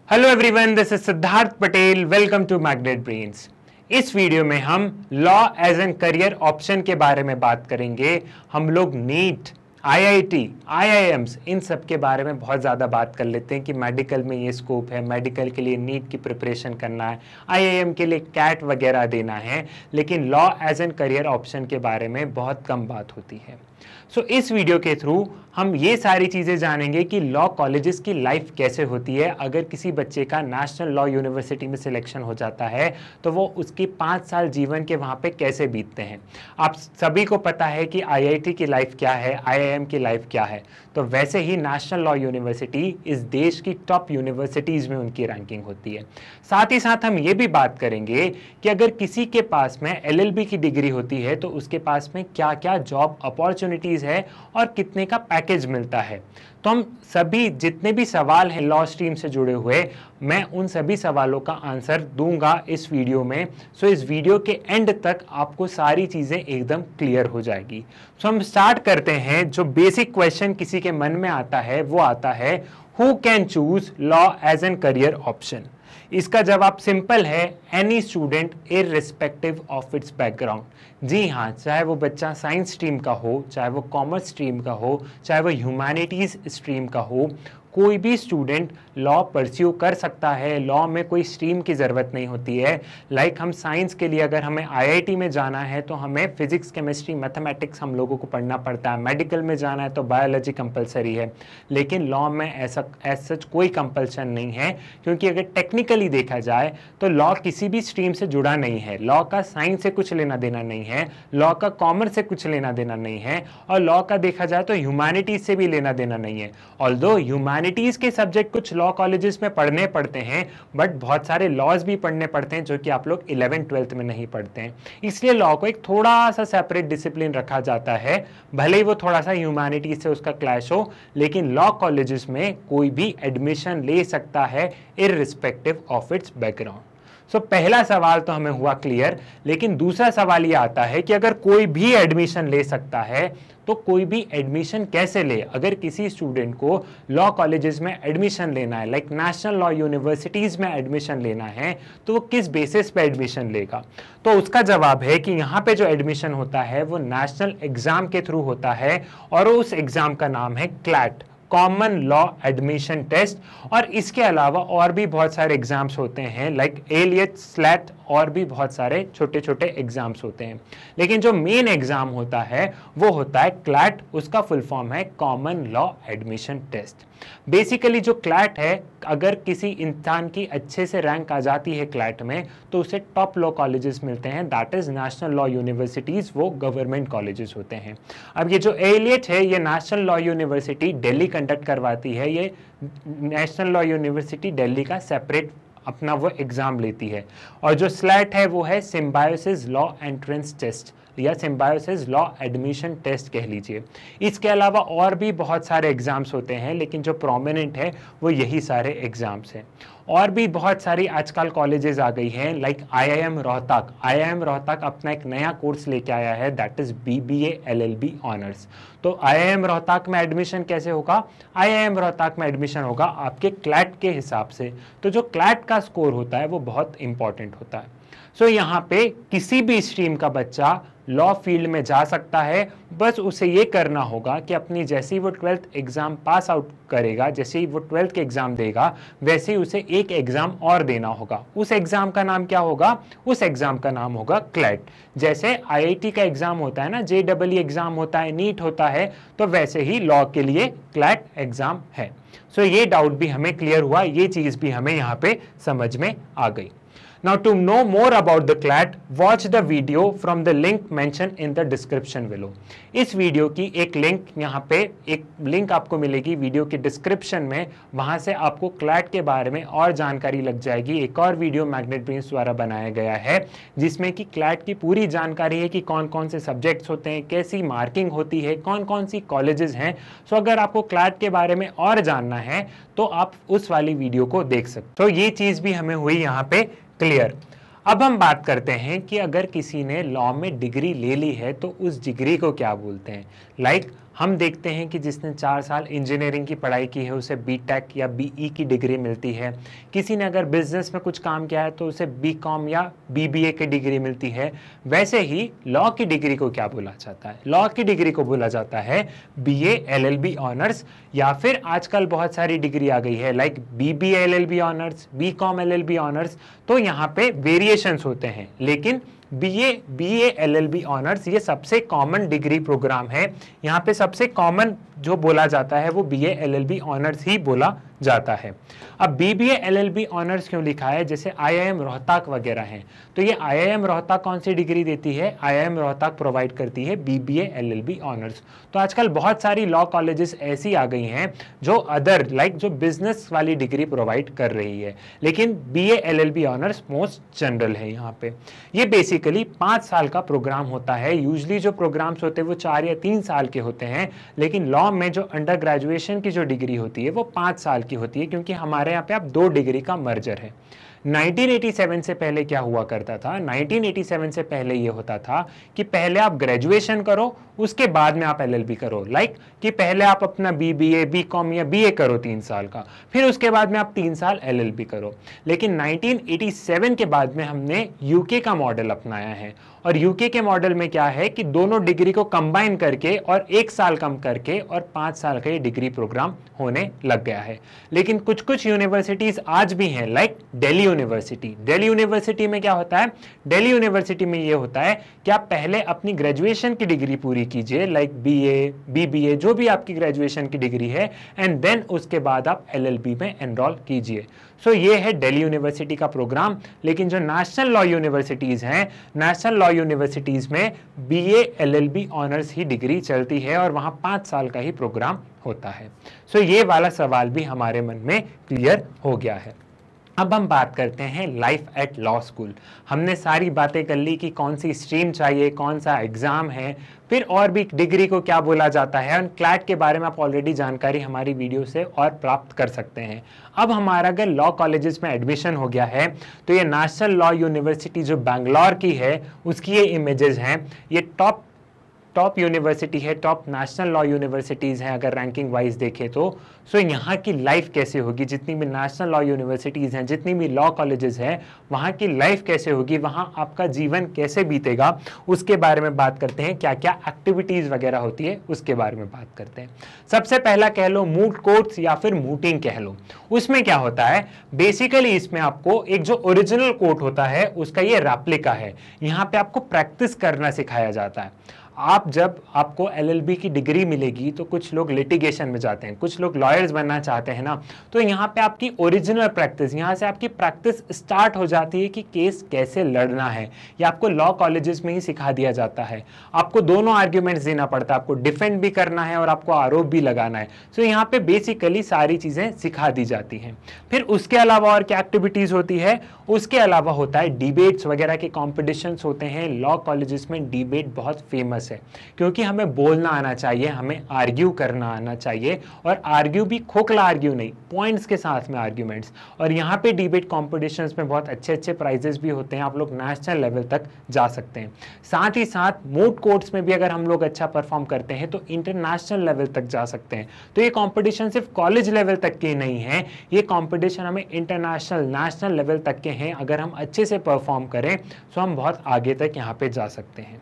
Hello everyone, this is Siddharth Patel. Welcome to Magnet Brains. इस video में हम law as an career option के बारे में बात करेंगे। हम लोग नीट, आईआईटी, आईआईएम्स इन सब के बारे में बहुत ज़्यादा बात कर लेते हैं कि मेडिकल में ये स्कोप है, मेडिकल के लिए नीट की प्रिपरेशन करना है, आईआईएम के लिए कैट वगैरह देना है, लेकिन law as an career option के बारे में बहुत कम बात होती है। सो इस वीडियो के थ्रू हम ये सारी चीज़ें जानेंगे कि लॉ कॉलेजेस की लाइफ कैसे होती है। अगर किसी बच्चे का नेशनल लॉ यूनिवर्सिटी में सिलेक्शन हो जाता है तो वो उसके 5 साल जीवन के वहाँ पे कैसे बीतते हैं। आप सभी को पता है कि आईआईटी की लाइफ क्या है, आईआईएम की लाइफ क्या है, तो वैसे ही नेशनल लॉ यूनिवर्सिटी इस देश की टॉप यूनिवर्सिटीज़ में उनकी रैंकिंग होती है। साथ ही साथ हम ये भी बात करेंगे कि अगर किसी के पास में एलएलबी की डिग्री होती है तो उसके पास में क्या क्या जॉब अपॉर्चुनिटीज़ है और कितने का पैकेज मिलता है। तो हम सभी जितने भी सवाल हैं लॉ स्ट्रीम से जुड़े हुए, मैं उन सभी सवालों का आंसर दूंगा इस वीडियो में। सो इस वीडियो के एंड तक आपको सारी चीज़ें एकदम क्लियर हो जाएगी। सो हम स्टार्ट करते हैं। जो बेसिक क्वेश्चन किसी के मन में आता है वो आता है, who can choose law as an career option. इसका जवाब सिंपल है, any student irrespective of its background. जी हाँ, चाहे वो बच्चा साइंस स्ट्रीम का हो, चाहे वो कॉमर्स स्ट्रीम का हो, चाहे वो ह्यूमैनिटीज़ स्ट्रीम का हो, कोई भी स्टूडेंट लॉ परस्यू कर सकता है। लॉ में कोई स्ट्रीम की ज़रूरत नहीं होती है। लाइक हम साइंस के लिए अगर हमें आईआईटी में जाना है तो हमें फिजिक्स, केमिस्ट्री, मैथमेटिक्स हम लोगों को पढ़ना पड़ता है। मेडिकल में जाना है तो बायोलॉजी कंपलसरी है। लेकिन लॉ में ऐसा सच कोई कंपल्शन नहीं है, क्योंकि अगर टेक्निकली देखा जाए तो लॉ किसी भी स्ट्रीम से जुड़ा नहीं है। लॉ का साइंस से कुछ लेना देना नहीं है, लॉ का कॉमर्स से कुछ लेना देना नहीं है, और लॉ का देखा जाए तो ह्यूमैनिटीज़ से भी लेना देना नहीं है। ऑल्दो ह्यूमैनिटीज़ के सब्जेक्ट कुछ लॉ कॉलेजेस में पढ़ने पड़ते हैं, बट बहुत सारे लॉज भी पढ़ने पड़ते हैं जो कि आप लोग 11th-12th में नहीं पढ़ते हैं। इसलिए लॉ को एक थोड़ा सा सेपरेट डिसिप्लिन रखा जाता है, भले ही वो थोड़ा सा ह्यूमैनिटीज से उसका क्लैश हो, लेकिन लॉ कॉलेजेस में कोई भी एडमिशन ले सकता है इररिस्पेक्टिव ऑफ इट्स बैकग्राउंड। सो पहला सवाल तो हमें हुआ क्लियर। लेकिन दूसरा सवाल ये आता है कि अगर कोई भी एडमिशन ले सकता है तो कोई भी एडमिशन कैसे ले। अगर किसी स्टूडेंट को लॉ कॉलेजेस में एडमिशन लेना है, लाइक नेशनल लॉ यूनिवर्सिटीज़ में एडमिशन लेना है, तो वो किस बेसिस पे एडमिशन लेगा। तो उसका जवाब है कि यहाँ पे जो एडमिशन होता है वो नेशनल एग्ज़ाम के थ्रू होता है, और उस एग्ज़ाम का नाम है CLAT, common law admission test. और इसके अलावा और भी बहुत सारे एग्जाम्स होते हैं, लाइक एलियट, स्लैट, और भी बहुत सारे छोटे छोटे एग्जाम्स होते हैं। लेकिन जो मेन एग्जाम होता है वो होता है क्लैट। उसका फुल फॉर्म है common law admission test. Basically जो क्लैट है, अगर किसी इंसान की अच्छे से रैंक आ जाती है क्लैट में तो उसे टॉप लॉ कॉलेजेस मिलते हैं, that is national law universities, वो गवर्नमेंट कॉलेजेस होते हैं। अब ये जो एलियट है ये national law university Delhi conduct करवाती है। ये नेशनल लॉ यूनिवर्सिटी दिल्ली का सेपरेट अपना वो एग्ज़ाम लेती है। और जो स्लैट है वो है सिम्बायोसिस लॉ एंट्रेंस टेस्ट, या सिम्बायोसिस लॉ एडमिशन टेस्ट कह लीजिए। इसके अलावा और भी बहुत सारे एग्ज़ाम्स होते हैं, लेकिन जो प्रोमिनेंट है वो यही सारे एग्ज़ाम्स हैं। और भी बहुत सारी आजकल कॉलेजेस आ गई हैं, like IIM Rohtak. IIM Rohtak अपना एक नया कोर्स लेके आया है, that is BBA LLB honours. तो आईआईएम रोहतक में एडमिशन कैसे होगा? आईआईएम रोहतक में एडमिशन होगा आपके क्लैट के हिसाब से। तो जो क्लैट का स्कोर होता है वो बहुत इंपॉर्टेंट होता है। सो यहाँ पे किसी भी स्ट्रीम का बच्चा लॉ फील्ड में जा सकता है, बस उसे ये करना होगा कि अपनी जैसे ही वो 12th एग्ज़ाम पास आउट करेगा, जैसे ही वो 12th के एग्ज़ाम देगा, वैसे ही उसे एक एग्ज़ाम और देना होगा। उस एग्ज़ाम का नाम क्या होगा? उस एग्ज़ाम का नाम होगा क्लैट। जैसे आईआईटी का एग्ज़ाम होता है ना, जेईई एग्ज़ाम होता है, नीट होता है, तो वैसे ही लॉ के लिए क्लैट एग्ज़ाम है। सो ये डाउट भी हमें क्लियर हुआ, ये चीज़ भी हमें यहाँ पे समझ में आ गई। Now to know more about the CLAT, watch the video from the link mentioned in the description below. इस वीडियो की एक लिंक यहाँ पे, एक लिंक आपको मिलेगी वीडियो के डिस्क्रिप्शन में, वहाँ से आपको क्लैट के बारे में और जानकारी लग जाएगी। एक और वीडियो मैग्नेट ब्रेन्स द्वारा बनाया गया है जिसमें कि क्लैट की पूरी जानकारी है कि कौन कौन से सब्जेक्ट्स होते हैं, कैसी मार्किंग होती है, कौन कौन सी कॉलेजेस हैं। सो अगर आपको क्लैट के बारे में और जानना है तो आप उस वाली वीडियो को देख सकते हो। तो ये चीज़ भी हमें हुई यहाँ पे क्लियर। अब हम बात करते हैं कि अगर किसी ने लॉ में डिग्री ले ली है तो उस डिग्री को क्या बोलते हैं। लाइक हम देखते हैं कि जिसने 4 साल इंजीनियरिंग की पढ़ाई की है उसे बीटेक या बीई की डिग्री मिलती है। किसी ने अगर बिजनेस में कुछ काम किया है तो उसे बीकॉम या बीबीए की डिग्री मिलती है। वैसे ही लॉ की डिग्री को क्या बोला जाता है? लॉ की डिग्री को बोला जाता है बीए एलएलबी ऑनर्स, या फिर आजकल बहुत सारी डिग्री आ गई है like BBA LLB honours, BCom LLB honours. तो यहाँ पे वेरिएशंस होते हैं, लेकिन बीए एलएलबी ऑनर्स ये सबसे कॉमन डिग्री प्रोग्राम है। यहाँ पे सबसे कॉमन जो बोला जाता है वो बीए एलएलबी ऑनर्स ही बोला जाता है। अब बीबीए एलएलबी ऑनर्स क्यों लिखा है? जैसे आईआईएम रोहतक वगैरह हैं, तो ये आईआईएम रोहतक कौन सी डिग्री देती है? आईआईएम रोहतक प्रोवाइड करती है बीबीए एलएलबी ऑनर्स। तो आजकल बहुत सारी लॉ कॉलेजेस ऐसी आ गई हैं जो अदर लाइक जो बिजनेस वाली डिग्री प्रोवाइड कर रही है, लेकिन BA LLB honours most general है। यहाँ पे ये बेसिकली 5 साल का प्रोग्राम होता है। यूजली जो प्रोग्राम्स होते हैं वो 4 या 3 साल के होते हैं, लेकिन लॉ में जो अंडर ग्रेजुएशन की जो डिग्री होती है वो 5 साल की होती है, क्योंकि हमारे यहाँ पे अब 2 डिग्री का मर्जर है। 1987 से पहले क्या हुआ करता था? 1987 से पहले ये होता था कि पहले आप ग्रेजुएशन करो, उसके बाद में आप एलएलबी करो। लाइक कि पहले आप अपना बीबीए, बीकॉम या बीए करो 3 साल का, फिर उसके बाद में आप 3 साल एलएलबी करो। लेकिन 1987 के बाद में हमने यूके का मॉडल अपनाया है, और यूके के मॉडल में क्या है कि दोनों डिग्री को कंबाइन करके और 1 साल कम करके और 5 साल का ये डिग्री प्रोग्राम होने लग गया है। लेकिन कुछ कुछ यूनिवर्सिटीज आज भी हैं like Delhi university. Delhi university में क्या होता है? दिल्ली यूनिवर्सिटी में ये होता है कि आप पहले अपनी ग्रेजुएशन की डिग्री पूरी कीजिए, लाइक बीए, बीबीए, जो भी आपकी ग्रेजुएशन की डिग्री है, एंड देन उसके बाद आप एलएलबी में एनरोल कीजिए। सो ये है दिल्ली यूनिवर्सिटी का प्रोग्राम। लेकिन जो नेशनल लॉ यूनिवर्सिटीज हैं, नेशनल लॉ यूनिवर्सिटीज में बीए एलएलबी ऑनर्स ही डिग्री चलती है और वहां 5 साल का ही प्रोग्राम होता है। सो ये वाला सवाल भी हमारे मन में क्लियर हो गया है। अब हम बात करते हैं लाइफ एट लॉ स्कूल। हमने सारी बातें कर ली कि कौन सी स्ट्रीम चाहिए, कौन सा एग्जाम है, फिर और भी डिग्री को क्या बोला जाता है, और क्लैट के बारे में आप ऑलरेडी जानकारी हमारी वीडियो से और प्राप्त कर सकते हैं। अब हमारा अगर लॉ कॉलेजेस में एडमिशन हो गया है तो ये नेशनल लॉ यूनिवर्सिटी जो बैंगलोर की है उसकी ये इमेजेस हैं। ये टॉप यूनिवर्सिटी है, टॉप नेशनल लॉ यूनिवर्सिटीज़ हैं अगर रैंकिंग वाइज देखें तो। सो यहाँ की लाइफ कैसे होगी? जितनी भी नेशनल लॉ यूनिवर्सिटीज़ हैं, जितनी भी लॉ कॉलेजेस हैं, वहाँ की लाइफ कैसे होगी, वहाँ आपका जीवन कैसे बीतेगा, उसके बारे में बात करते हैं। क्या क्या एक्टिविटीज़ वगैरह होती है उसके बारे में बात करते हैं। सबसे पहला कह लो मूट कोर्ट्स या फिर मूटिंग कह लो। उसमें क्या होता है? बेसिकली इसमें आपको एक जो ओरिजिनल कोर्ट होता है उसका ये रेप्लिका है। यहाँ पे आपको प्रैक्टिस करना सिखाया जाता है। जब आपको एलएलबी की डिग्री मिलेगी तो कुछ लोग लिटिगेशन में जाते हैं, कुछ लोग लॉयर्स बनना चाहते हैं ना, तो यहाँ पे आपकी ओरिजिनल प्रैक्टिस, यहाँ से आपकी प्रैक्टिस स्टार्ट हो जाती है कि केस कैसे लड़ना है। ये आपको लॉ कॉलेजेस में ही सिखा दिया जाता है। आपको दोनों आर्ग्यूमेंट्स देना पड़ता है, आपको डिफेंड भी करना है और आपको आरोप भी लगाना है। सो यहाँ पे बेसिकली सारी चीज़ें सिखा दी जाती हैं। फिर उसके अलावा और क्या एक्टिविटीज़ होती है? उसके अलावा होता है डिबेट्स वगैरह के कॉम्पिटिशन्स होते हैं। लॉ कॉलेजेस में डिबेट बहुत फेमस है, क्योंकि हमें बोलना आना चाहिए, हमें आर्ग्यू करना आना चाहिए, और आर्ग्यू भी खोखला आर्ग्यू नहीं, पॉइंट्स के साथ में आर्ग्यूमेंट्स। और यहाँ पे डिबेट कॉम्पिटिशन्स में बहुत अच्छे अच्छे प्राइजेस भी होते हैं, आप लोग नेशनल लेवल तक जा सकते हैं। साथ ही साथ मूट कोर्ट्स में भी अगर हम लोग अच्छा परफॉर्म करते हैं तो इंटरनेशनल लेवल तक जा सकते हैं। तो ये कॉम्पिटिशन सिर्फ कॉलेज लेवल तक के नहीं है, ये कॉम्पिटिशन हमें इंटरनेशनल, नेशनल लेवल तक के हैं। अगर हम अच्छे से परफॉर्म करें तो हम बहुत आगे तक यहाँ पे जा सकते हैं।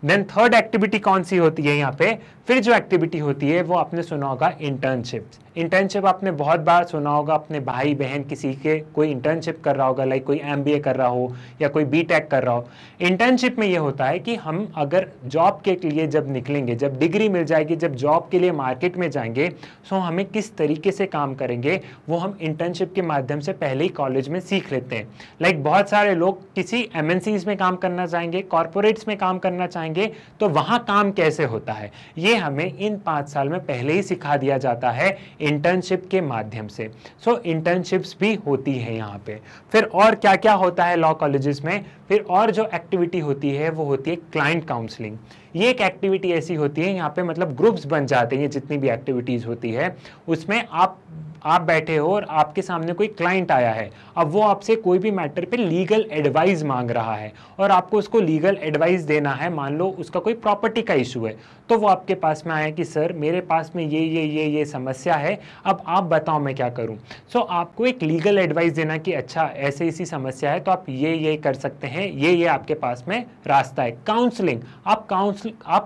देन थर्ड एक्टिविटी कौन सी होती है यहाँ पे? फिर जो एक्टिविटी होती है वो आपने सुना होगा इंटर्नशिप। इंटर्नशिप आपने बहुत बार सुना होगा, अपने भाई बहन किसी के कोई इंटर्नशिप कर रहा होगा, लाइक कोई एमबीए कर रहा हो या कोई बीटेक कर रहा हो। इंटर्नशिप में ये होता है कि हम अगर जॉब के लिए जब निकलेंगे, जब डिग्री मिल जाएगी, जब जॉब के लिए मार्केट में जाएंगे, तो हमें किस तरीके से काम करेंगे वो हम इंटर्नशिप के माध्यम से पहले ही कॉलेज में सीख लेते हैं। लाइक बहुत सारे लोग किसी एमएनसीज में काम करना चाहेंगे, कॉर्पोरेट्स में काम करना चाहेंगे, तो वहाँ काम कैसे होता है ये हमें इन 5 साल में पहले ही सिखा दिया जाता है इंटर्नशिप के माध्यम से। सो इंटर्नशिप्स भी होती है यहाँ पे। फिर और क्या क्या होता है लॉ कॉलेजेस में? फिर और जो एक्टिविटी होती है वो होती है क्लाइंट काउंसलिंग। ये एक एक्टिविटी ऐसी होती है, यहाँ पे मतलब ग्रुप्स बन जाते हैं। ये जितनी भी एक्टिविटीज होती है उसमें आप आप बैठे हो और आपके सामने कोई क्लाइंट आया है, अब वो आपसे कोई भी मैटर पे लीगल एडवाइस मांग रहा है और आपको उसको लीगल एडवाइस देना है। मान लो उसका कोई प्रॉपर्टी का इशू है, तो वो आपके पास में आया कि सर मेरे पास में ये समस्या है, अब आप बताओ मैं क्या करूं। सो आपको एक लीगल एडवाइस देना कि अच्छा ऐसे ऐसी समस्या है तो आप ये कर सकते हैं, ये आपके पास में रास्ता है। काउंसलिंग, आप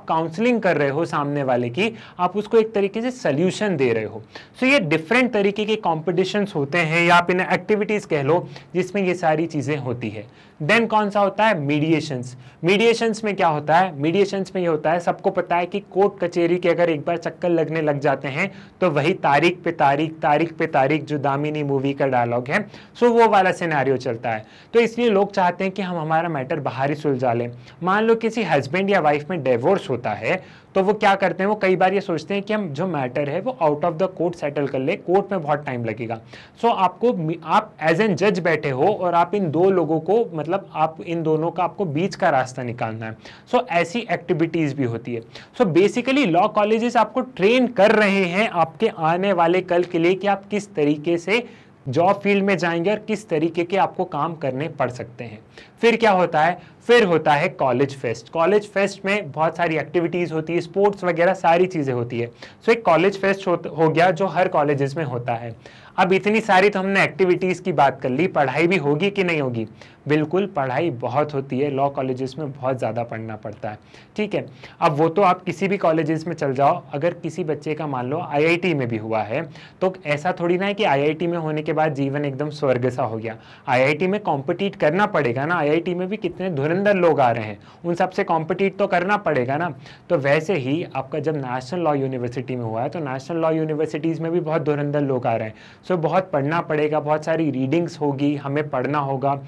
काउंसलिंग कर रहे हो सामने वाले की, आप उसको एक तरीके से सोल्यूशन दे रहे हो। सो ये डिफरेंट तरीके के कॉम्पिटिशन्स होते हैं या आप इन्हें एक्टिविटीज कह लो जिसमें ये सारी चीजें होती है। देन कौन सा होता है, मीडिएशंस। मीडिएशंस में क्या होता है, मीडिएशंस में ये होता है, सबको पता है कि कोर्ट कचहरी के अगर एक बार चक्कर लगने लग जाते हैं तो वही तारीख पे तारीख जो दामिनी मूवी का डायलॉग है, सो वो वाला सिनेरियो चलता है। तो इसलिए लोग चाहते हैं कि हम हमारा मैटर बाहर ही सुलझा लें। मान लो किसी हस्बैंड या वाइफ में डिवोर्स होता है तो वो क्या करते हैं, वो कई बार ये सोचते हैं कि हम जो मैटर है वो out of the court settle कर ले, कोर्ट में बहुत टाइम लगेगा। सो आप एज एन जज बैठे हो और आप इन दो लोगों को, मतलब आप इन दोनों का आपको बीच का रास्ता निकालना है। सो ऐसी एक्टिविटीज भी होती है। सो बेसिकली लॉ कॉलेजेस आपको ट्रेन कर रहे हैं आपके आने वाले कल के लिए कि आप किस तरीके से जॉब फील्ड में जाएंगे और किस तरीके के आपको काम करने पड़ सकते हैं। फिर क्या होता है, फिर होता है कॉलेज फेस्ट। कॉलेज फेस्ट में बहुत सारी एक्टिविटीज होती है, स्पोर्ट्स वगैरह सारी चीजें होती है। सो एक कॉलेज फेस्ट हो गया जो हर कॉलेजेस में होता है। अब इतनी सारी तो हमने एक्टिविटीज की बात कर ली, पढ़ाई भी होगी कि नहीं होगी? बिल्कुल, पढ़ाई बहुत होती है, लॉ कॉलेजेस में बहुत ज़्यादा पढ़ना पड़ता है। ठीक है, अब वो तो आप किसी भी कॉलेजेस में चल जाओ, अगर किसी बच्चे का मान लो आईआईटी में भी हुआ है तो ऐसा थोड़ी ना है कि आईआईटी में होने के बाद जीवन एकदम स्वर्ग सा हो गया। आईआईटी में कॉम्पिटिट करना पड़ेगा ना, आईआईटी में भी कितने धुरंधर लोग आ रहे हैं, उन सबसे कॉम्पिटिट तो करना पड़ेगा ना। तो वैसे ही आपका जब नेशनल लॉ यूनिवर्सिटी में हुआ है तो नेशनल लॉ यूनिवर्सिटीज़ में भी बहुत धुरंधर लोग आ रहे हैं। सो बहुत पढ़ना पड़ेगा, बहुत सारी रीडिंग्स होगी, हमें पढ़ना होगा,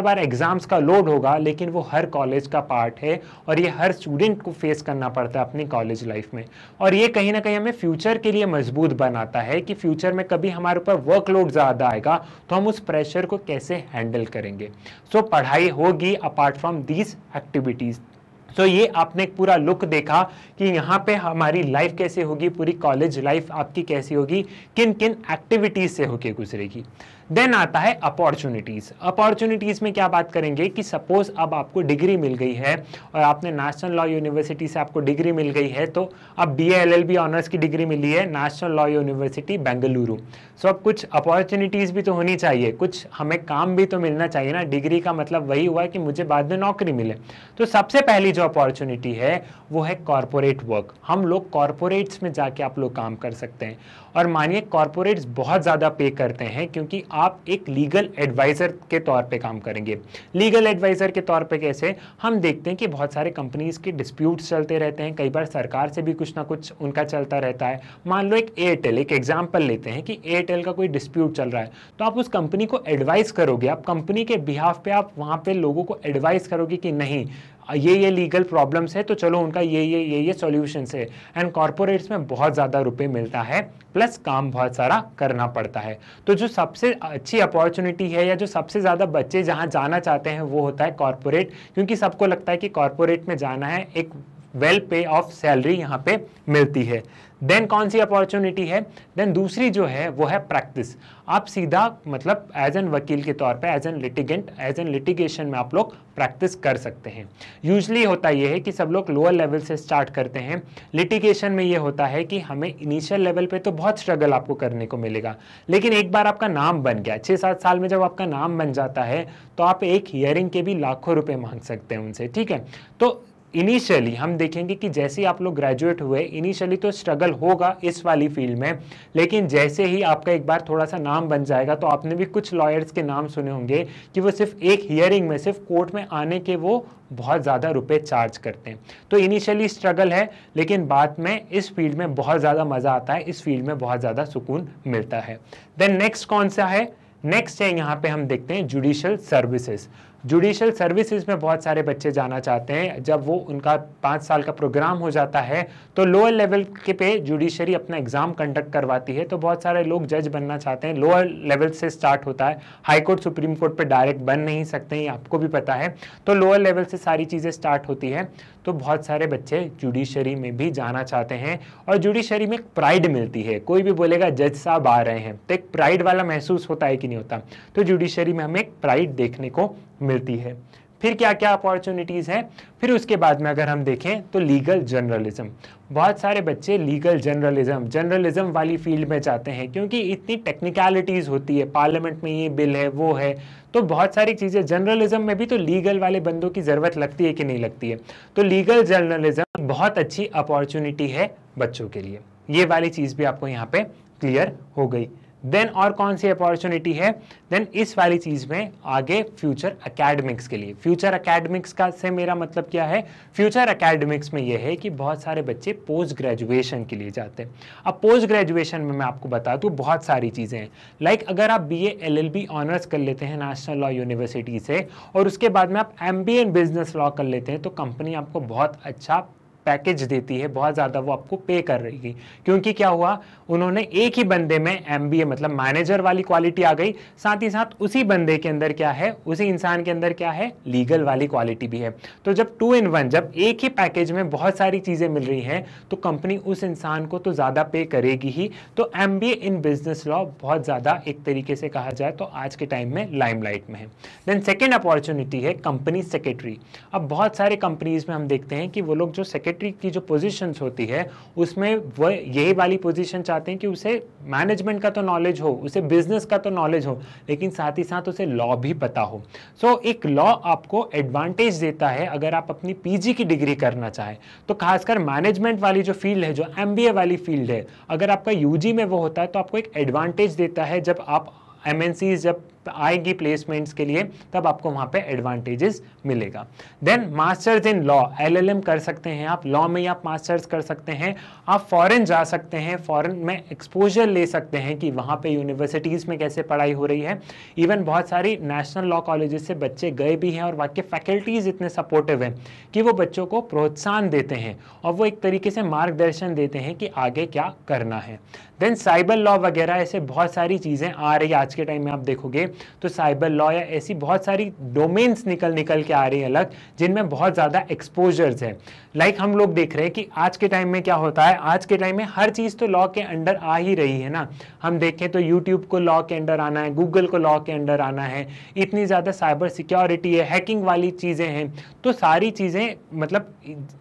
बार एग्जाम्स का लोड होगा, लेकिन वो हर कॉलेज का पार्ट है और ये हर स्टूडेंट को फेस करना पड़ता है अपनी कॉलेज लाइफ में। और ये कहीं ना कहीं हमें फ्यूचर के लिए मजबूत बनाता है कि फ्यूचर में कभी हमारे ऊपर वर्कलोड ज़्यादा आएगा तो हम उस प्रेशर को कैसे हैंडल करेंगे। सो पढ़ाई होगी अपार्ट फ्रॉम दीज एक्टिविटीज़। तो ये आपने एक पूरा लुक देखा कि यहाँ पे हमारी लाइफ कैसे होगी, पूरी कॉलेज लाइफ आपकी कैसी होगी, किन किन एक्टिविटीज से होके गुजरेगी। देन आता है अपॉर्चुनिटीज। अपॉर्चुनिटीज में क्या बात करेंगे कि सपोज अब आपको डिग्री मिल गई है और आपने नेशनल लॉ यूनिवर्सिटी से आपको डिग्री मिल गई है, तो अब BA LLB ऑनर्स की डिग्री मिली है नेशनल लॉ यूनिवर्सिटी बेंगलुरु। सो अब कुछ अपॉर्चुनिटीज भी तो होनी चाहिए, कुछ हमें काम भी तो मिलना चाहिए ना। डिग्री का मतलब वही हुआ कि मुझे बाद में नौकरी मिले। तो सबसे पहली जो अपॉर्चुनिटी है वो है कॉर्पोरेट वर्क। हम लोग कॉर्पोरेट्स में जाके आप लोग काम कर सकते हैं और मानिए कॉर्पोरेट्स बहुत ज़्यादा पे करते हैं क्योंकि आप एक लीगल एडवाइज़र के तौर पे काम करेंगे। लीगल एडवाइज़र के तौर पे कैसे, हम देखते हैं कि बहुत सारे कंपनीज के डिस्प्यूट्स चलते रहते हैं, कई बार सरकार से भी कुछ ना कुछ उनका चलता रहता है। मान लो एक एयरटेल, एक एग्जाम्पल लेते हैं कि एयरटेल का कोई डिस्प्यूट चल रहा है, तो आप उस कंपनी को एडवाइस करोगे, आप कंपनी के बिहाफ पे आप वहाँ पे लोगों को एडवाइस करोगे कि नहीं ये लीगल प्रॉब्लम्स है तो चलो उनका ये सॉल्यूशंस है। एंड कॉर्पोरेट्स में बहुत ज़्यादा रुपए मिलता है, प्लस काम बहुत सारा करना पड़ता है। तो जो सबसे अच्छी अपॉर्चुनिटी है या जो सबसे ज़्यादा बच्चे जहाँ जाना चाहते हैं वो होता है कॉर्पोरेट, क्योंकि सबको लगता है कि कॉर्पोरेट में जाना है, एक वेल पे ऑफ सैलरी यहाँ पे मिलती है। देन कौन सी अपॉर्चुनिटी है, देन दूसरी जो है वो है प्रैक्टिस। आप सीधा मतलब एज एन वकील के तौर पे, as an litigant, as an litigation में आप लोग प्रैक्टिस कर सकते हैं। यूजली होता ये है कि सब लोग लोअर लेवल से स्टार्ट करते हैं। लिटिगेशन में ये होता है कि हमें इनिशियल लेवल पे तो बहुत स्ट्रगल आपको करने को मिलेगा, लेकिन एक बार आपका नाम बन गया, 6-7 साल में जब आपका नाम बन जाता है तो आप एक हियरिंग के भी लाखों रुपए मांग सकते हैं उनसे। ठीक है, तो इनिशियली हम देखेंगे कि जैसे ही आप लोग ग्रेजुएट हुए, इनिशियली तो स्ट्रगल होगा इस वाली फील्ड में, लेकिन जैसे ही आपका एक बार थोड़ा सा नाम बन जाएगा, तो आपने भी कुछ लॉयर्स के नाम सुने होंगे कि वो सिर्फ एक हियरिंग में, सिर्फ कोर्ट में आने के वो बहुत ज़्यादा रुपए चार्ज करते हैं। तो इनिशियली स्ट्रगल है, लेकिन बाद में इस फील्ड में बहुत ज़्यादा मज़ा आता है, इस फील्ड में बहुत ज़्यादा सुकून मिलता है। देन नेक्स्ट कौन सा है, नेक्स्ट है यहाँ पे हम देखते हैं जुडिशियल सर्विसेज। जुडिशियल सर्विसेज में बहुत सारे बच्चे जाना चाहते हैं। जब वो उनका 5 साल का प्रोग्राम हो जाता है तो लोअर लेवल के पे जुडिशरी अपना एग्जाम कंडक्ट करवाती है, तो बहुत सारे लोग जज बनना चाहते हैं। लोअर लेवल से स्टार्ट होता है, हाई कोर्ट सुप्रीम कोर्ट पे डायरेक्ट बन नहीं सकते हैं, आपको भी पता है। तो लोअर लेवल से सारी चीज़ें स्टार्ट होती है। तो बहुत सारे बच्चे जुडिशरी में भी जाना चाहते हैं और जुडिशरी में एक प्राइड मिलती है। कोई भी बोलेगा जज साहब आ रहे हैं तो एक प्राइड वाला महसूस होता है कि नहीं होता। तो जुडिशरी में हमें एक प्राइड देखने को मिलती है। फिर क्या क्या अपॉर्चुनिटीज़ हैं, फिर उसके बाद में अगर हम देखें तो लीगल जर्नलिज्म। बहुत सारे बच्चे लीगल जर्नलिज्म वाली फील्ड में जाते हैं क्योंकि इतनी टेक्निकलिटीज़ होती है, पार्लियामेंट में ये बिल है वो है, तो बहुत सारी चीज़ें जर्नलिज्म में भी तो लीगल वाले बंदों की ज़रूरत लगती है कि नहीं लगती है। तो लीगल जर्नलिज्म बहुत अच्छी अपॉर्चुनिटी है बच्चों के लिए। ये वाली चीज़ भी आपको यहाँ पे क्लियर हो गई। देन और कौन सी अपॉर्चुनिटी है, देन इस वाली चीज में आगे फ्यूचर एकेडमिक्स के लिए। फ्यूचर एकेडमिक्स का से मेरा मतलब क्या है, फ्यूचर एकेडमिक्स में यह है कि बहुत सारे बच्चे पोस्ट ग्रेजुएशन के लिए जाते हैं। अब पोस्ट ग्रेजुएशन में मैं आपको बता दूं बहुत सारी चीजें हैं। लाइक अगर आप BA LLB ऑनर्स कर लेते हैं नेशनल लॉ यूनिवर्सिटी से और उसके बाद में आप MBA इन बिजनेस लॉ कर लेते हैं तो कंपनी आपको बहुत अच्छा पैकेज देती है, बहुत ज़्यादा वो आपको पे कर रही है। क्योंकि क्या हुआ, उन्होंने एक ही बंदे में MBA मतलब मैनेजर वाली क्वालिटी आ गई, साथ ही साथ उसी बंदे के अंदर क्या है, उसी इंसान के अंदर क्या है, लीगल वाली क्वालिटी भी है। तो जब 2 in 1, जब एक ही पैकेज में बहुत सारी चीज़ें मिल रही हैं तो कंपनी उस इंसान को तो ज़्यादा पे करेगी ही। तो MBA इन बिजनेस लॉ बहुत ज़्यादा एक तरीके से कहा जाए तो आज के टाइम में लाइमलाइट में है। देन सेकेंड अपॉर्चुनिटी है कंपनी सेक्रेटरी। अब बहुत सारे कंपनीज में हम देखते हैं कि वो लोग जो सेक्रेटरी की जो पोजीशंस होती है उसमें वो यही वाली पोजीशन चाहते हैं कि उसे मैनेजमेंट का तो नॉलेज हो, उसे बिजनेस का तो नॉलेज हो, लेकिन साथ ही साथ उसे लॉ भी पता हो। सो एक लॉ आपको एडवांटेज देता है अगर आप अपनी PG की डिग्री करना चाहें तो। खासकर मैनेजमेंट वाली जो फील्ड है, जो MBA वाली फील्ड है, अगर आपका UG में वो होता है तो आपको एक एडवांटेज देता है। जब आप MNCs जब आएगी प्लेसमेंट्स के लिए तब आपको वहां पे एडवांटेजेस मिलेगा। Then masters in law, LLM कर सकते हैं आप, लॉ में ही आप मास्टर्स कर सकते हैं। आप फॉरेन जा सकते हैं, फॉरेन में एक्सपोजर ले सकते हैं कि वहां पे यूनिवर्सिटीज़ में कैसे पढ़ाई हो रही है। इवन बहुत सारी नेशनल लॉ कॉलेजेस से बच्चे गए भी हैं और वहाँ के फैकल्टीज़ इतने सपोर्टिव हैं कि वो बच्चों को प्रोत्साहन देते हैं और वो एक तरीके से मार्गदर्शन देते हैं कि आगे क्या करना है। देन साइबर लॉ वगैरह, ऐसे बहुत सारी चीज़ें आ रही है आज के टाइम में। आप देखोगे तो साइबर लॉ या ऐसी बहुत सारी डोमेन्स निकल के आ रही हैं अलग, जिनमें बहुत ज़्यादा एक्सपोजर्स है। लाइक हम लोग देख रहे हैं कि आज के टाइम में क्या होता है, आज के टाइम में हर चीज़ तो लॉ के अंडर आ ही रही है ना। हम देखें तो यूट्यूब को लॉ के अंडर आना है, गूगल को लॉ के अंडर आना है, इतनी ज़्यादा साइबर सिक्योरिटी है, हैकिंग वाली चीज़ें हैं, तो सारी चीज़ें मतलब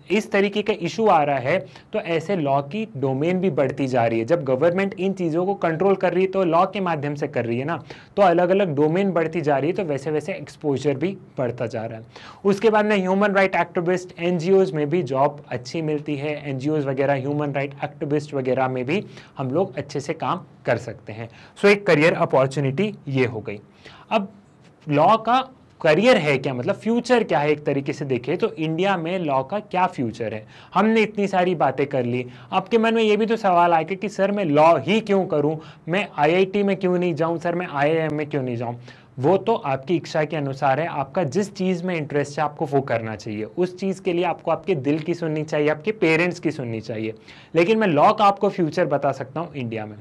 इस तरीके का इशू आ रहा है। तो ऐसे लॉ की डोमेन भी बढ़ती जा रही है। जब गवर्नमेंट इन चीज़ों को कंट्रोल कर रही है तो लॉ के माध्यम से कर रही है ना, तो अलग अलग डोमेन बढ़ती जा रही है, तो वैसे वैसे एक्सपोजर भी बढ़ता जा रहा है। उसके बाद में ह्यूमन राइट एक्टिविस्ट, NGOs में भी जॉब अच्छी मिलती है। NGOs वगैरह, ह्यूमन राइट एक्टिविस्ट वगैरह में भी हम लोग अच्छे से काम कर सकते हैं। सो एक करियर अपॉर्चुनिटी ये हो गई। अब लॉ का करियर है क्या, मतलब फ्यूचर क्या है, एक तरीके से देखें तो इंडिया में लॉ का क्या फ्यूचर है। हमने इतनी सारी बातें कर ली, आपके मन में ये भी तो सवाल आएगा कि सर मैं लॉ ही क्यों करूं, मैं IIT में क्यों नहीं जाऊं, सर मैं IIM में क्यों नहीं जाऊं। वो तो आपकी इच्छा के अनुसार है, आपका जिस चीज़ में इंटरेस्ट है आपको वो करना चाहिए। उस चीज़ के लिए आपको आपके दिल की सुननी चाहिए, आपके पेरेंट्स की सुननी चाहिए। लेकिन मैं लॉ का आपको फ्यूचर बता सकता हूँ इंडिया में।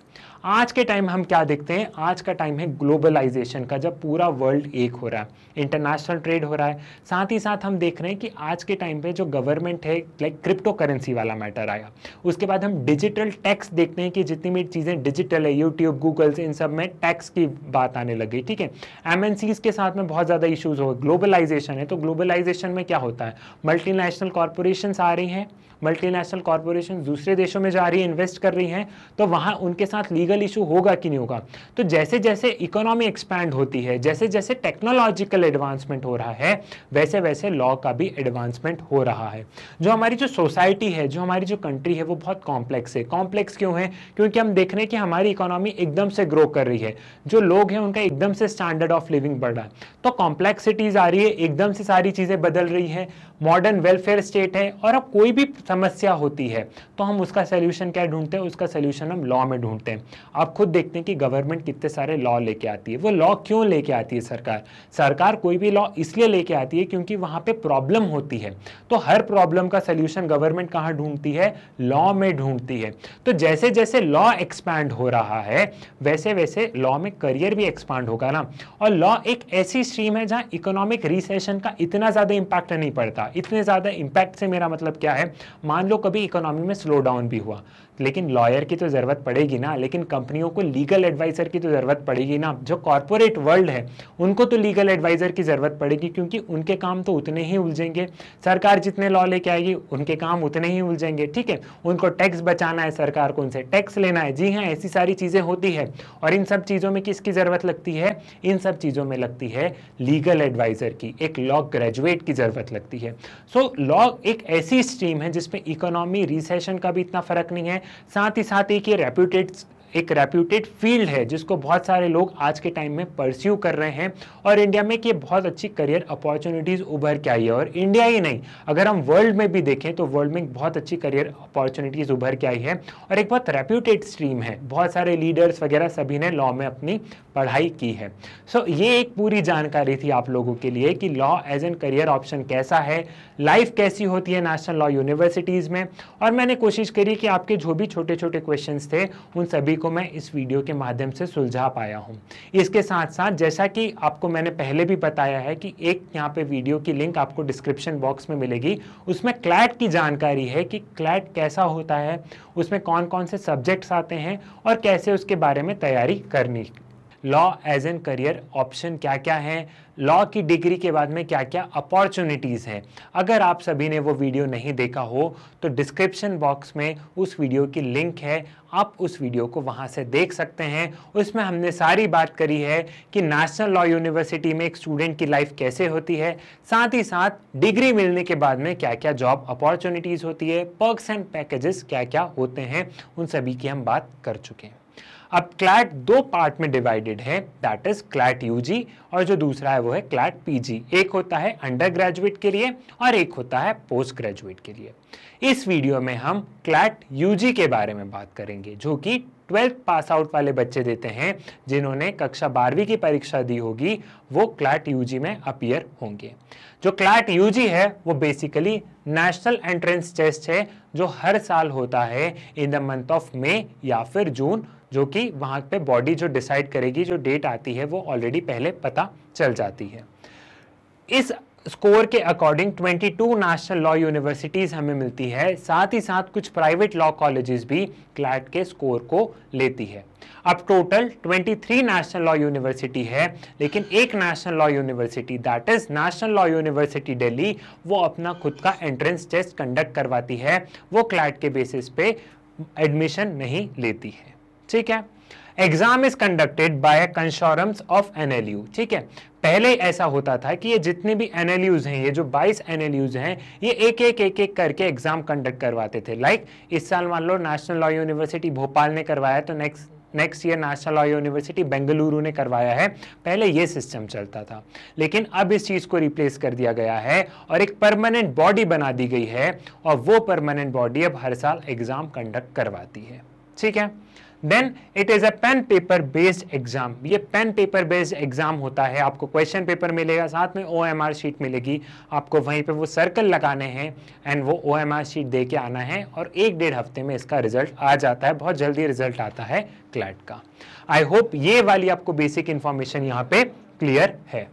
आज के टाइम हम क्या देखते हैं, आज का टाइम है ग्लोबलाइजेशन का, जब पूरा वर्ल्ड एक हो रहा है, इंटरनेशनल ट्रेड हो रहा है। साथ ही साथ हम देख रहे हैं कि आज के टाइम पे जो गवर्नमेंट है, लाइक क्रिप्टो करेंसी वाला मैटर आया। उसके बाद हम डिजिटल टैक्स देखते हैं कि जितनी भी चीज़ें डिजिटल है, यूट्यूब, गूगल से, इन सब में टैक्स की बात आने लगी। ठीक है, MNCs के साथ में बहुत ज़्यादा इशूज़ हो, ग्लोबलाइजेशन है। तो ग्लोबलाइजेशन में क्या होता है, मल्टीनेशनल कॉरपोरेशंस आ रही हैं, मल्टीनेशनल कॉरपोरेशन दूसरे देशों में जा रही है, इन्वेस्ट कर रही हैं, तो वहाँ उनके साथ लीगल इशू होगा कि नहीं होगा। तो जैसे जैसे इकोनॉमी एक्सपैंड होती है, जैसे जैसे टेक्नोलॉजिकल एडवांसमेंट हो रहा है, वैसे वैसे लॉ का भी एडवांसमेंट हो रहा है। जो हमारी जो सोसाइटी है, जो हमारी जो कंट्री है, वो बहुत कॉम्प्लेक्स है। कॉम्प्लेक्स क्यों है, क्योंकि हम देख रहे हैं कि हमारी इकोनॉमी एकदम से ग्रो कर रही है, जो लोग हैं उनका एकदम से स्टैंडर्ड ऑफ लिविंग बढ़ रहा है, तो कॉम्प्लेक्सिटीज आ रही है, एकदम से सारी चीज़ें बदल रही है। मॉडर्न वेलफेयर स्टेट है, और अब कोई भी समस्या होती है तो हम उसका सोल्यूशन क्या ढूंढते हैं, उसका सोल्यूशन हम लॉ में ढूंढते हैं। आप खुद देखते हैं कि गवर्नमेंट कितने सारे लॉ लेके आती है। वो लॉ क्यों लेके आती है सरकार कोई भी लॉ इसलिए लेके आती है क्योंकि वहां पे प्रॉब्लम होती है। तो हर प्रॉब्लम का सोल्यूशन गवर्नमेंट कहां ढूंढती है? लॉ में ढूंढती है। तो जैसे जैसे लॉ एक्सपैंड हो रहा है वैसे वैसे लॉ में करियर भी एक्सपांड होगा ना। और लॉ एक ऐसी स्ट्रीम है जहां इकोनॉमिक रिसेशन का इतना ज्यादा इंपैक्ट नहीं पड़ता। इतने ज्यादा इंपैक्ट से मेरा मतलब क्या है, मान लो कभी इकोनॉमी में स्लो डाउन भी हुआ, लेकिन लॉयर की तो जरूरत पड़ेगी ना, लेकिन कंपनियों को लीगल एडवाइजर की तो जरूरत पड़ेगी ना। जो कॉर्पोरेट वर्ल्ड है उनको तो लीगल एडवाइजर की जरूरत पड़ेगी, क्योंकि उनके काम तो उतने ही उलझेंगे। सरकार जितने लॉ लेके आएगी उनके काम उतने ही उलझेंगे, ठीक है। उनको टैक्स बचाना है, सरकार को उनसे टैक्स लेना है। जी हाँ, ऐसी सारी चीजें होती है। और इन सब चीजों में किसकी जरूरत लगती है? इन सब चीजों में लगती है लीगल एडवाइजर की, एक लॉ ग्रेजुएट की जरूरत लगती है। सो लॉ एक ऐसी स्ट्रीम है जिसमें इकोनॉमी रिसेशन का भी इतना फर्क नहीं है, साथ ही साथ एक रेप्यूटेड फील्ड है जिसको बहुत सारे लोग आज के टाइम में परस्यू कर रहे हैं। और इंडिया में कि बहुत अच्छी करियर अपॉर्चुनिटीज उभर के आई है। और इंडिया ही नहीं, अगर हम वर्ल्ड में भी देखें तो वर्ल्ड में बहुत अच्छी करियर अपॉर्चुनिटीज उभर के आई है और एक बहुत रेप्यूटेड स्ट्रीम है। बहुत सारे लीडर्स वगैरह सभी ने लॉ में अपनी पढ़ाई की है। सो ये एक पूरी जानकारी थी आप लोगों के लिए कि law as an career option कैसा है, लाइफ कैसी होती है नेशनल लॉ यूनिवर्सिटीज में। और मैंने कोशिश करी कि आपके जो भी छोटे छोटे क्वेश्चंस थे उन सभी को मैं इस वीडियो के माध्यम से सुलझा पाया हूं। इसके साथ साथ जैसा कि आपको मैंने पहले भी बताया है कि एक यहाँ पे वीडियो की लिंक आपको डिस्क्रिप्शन बॉक्स में मिलेगी, उसमें क्लैट की जानकारी है कि क्लैट कैसा होता है, उसमें कौन कौन से सब्जेक्ट्स आते हैं और कैसे उसके बारे में तैयारी करनी। Law as an career option क्या क्या है, लॉ की डिग्री के बाद में क्या क्या अपॉर्चुनिटीज हैं। अगर आप सभी ने वो वीडियो नहीं देखा हो तो डिस्क्रिप्शन बॉक्स में उस वीडियो की लिंक है, आप उस वीडियो को वहां से देख सकते हैं। उसमें हमने सारी बात करी है कि नेशनल लॉ यूनिवर्सिटी में एक स्टूडेंट की लाइफ कैसे होती है, साथ ही साथ डिग्री मिलने के बाद में क्या क्या जॉब अपॉर्चुनिटीज होती है, पर्क्स एंड पैकेजेस क्या क्या होते हैं, उन सभी की हम बात कर चुके हैं। अब क्लैट दो पार्ट में डिवाइडेड है, दैट इज क्लैट यूजी और जो दूसरा है वो है क्लैट पीजी। एक होता है अंडर ग्रेजुएट के लिए और एक होता है पोस्ट ग्रेजुएट के लिए। इस वीडियो में हम क्लैट यूजी के बारे में बात करेंगे, जो कि 12th पास आउट वाले बच्चे देते हैं। जिन्होंने कक्षा 12वीं की परीक्षा दी होगी वो क्लैट यूजी में अपीयर होंगे। जो क्लैट यूजी है वो बेसिकली नेशनल एंट्रेंस टेस्ट है जो हर साल होता है in the month of May या फिर जून, जो कि वहां पे बॉडी जो डिसाइड करेगी, जो डेट आती है वो ऑलरेडी पहले पता चल जाती है। इस स्कोर के अकॉर्डिंग 22 नेशनल लॉ यूनिवर्सिटीज हमें मिलती है, साथ ही साथ कुछ प्राइवेट लॉ कॉलेजेस भी क्लैट के स्कोर को लेती है। अब टोटल 23 नेशनल लॉ यूनिवर्सिटी है, लेकिन एक national law university that is national law university Delhi, वो अपना खुद का एंट्रेंस टेस्ट कंडक्ट करवाती है। वो क्लैट के बेसिस पे एडमिशन नहीं लेती है, ठीक है। Exam is conducted by consortiums of NLU, ठीक है। पहले ऐसा होता था कि ये जितने भी एनएलयूज हैं, ये जो 22 एनएलयूज हैं, ये एक एक करके एग्जाम कंडक्ट करवाते थे। लाइक इस साल मान लो नेशनल लॉ यूनिवर्सिटी भोपाल ने करवाया तो next year national law university Bengaluru ने करवाया है। पहले ये सिस्टम चलता था, लेकिन अब इस चीज को रिप्लेस कर दिया गया है और एक परमानेंट बॉडी बना दी गई है और वो परमानेंट बॉडी अब हर साल एग्जाम कंडक्ट करवाती है, ठीक है। Then it is a pen paper based exam. ये पेन पेपर बेस्ड एग्जाम होता है, आपको क्वेश्चन पेपर मिलेगा, साथ में OMR शीट मिलेगी, आपको वहीं पे वो सर्कल लगाने हैं एंड वो OMR शीट दे के आना है और 1-1.5 हफ्ते में इसका रिजल्ट आ जाता है। बहुत जल्दी रिजल्ट आता है क्लैट का। आई होप ये वाली आपको बेसिक इंफॉर्मेशन यहाँ पे क्लियर है।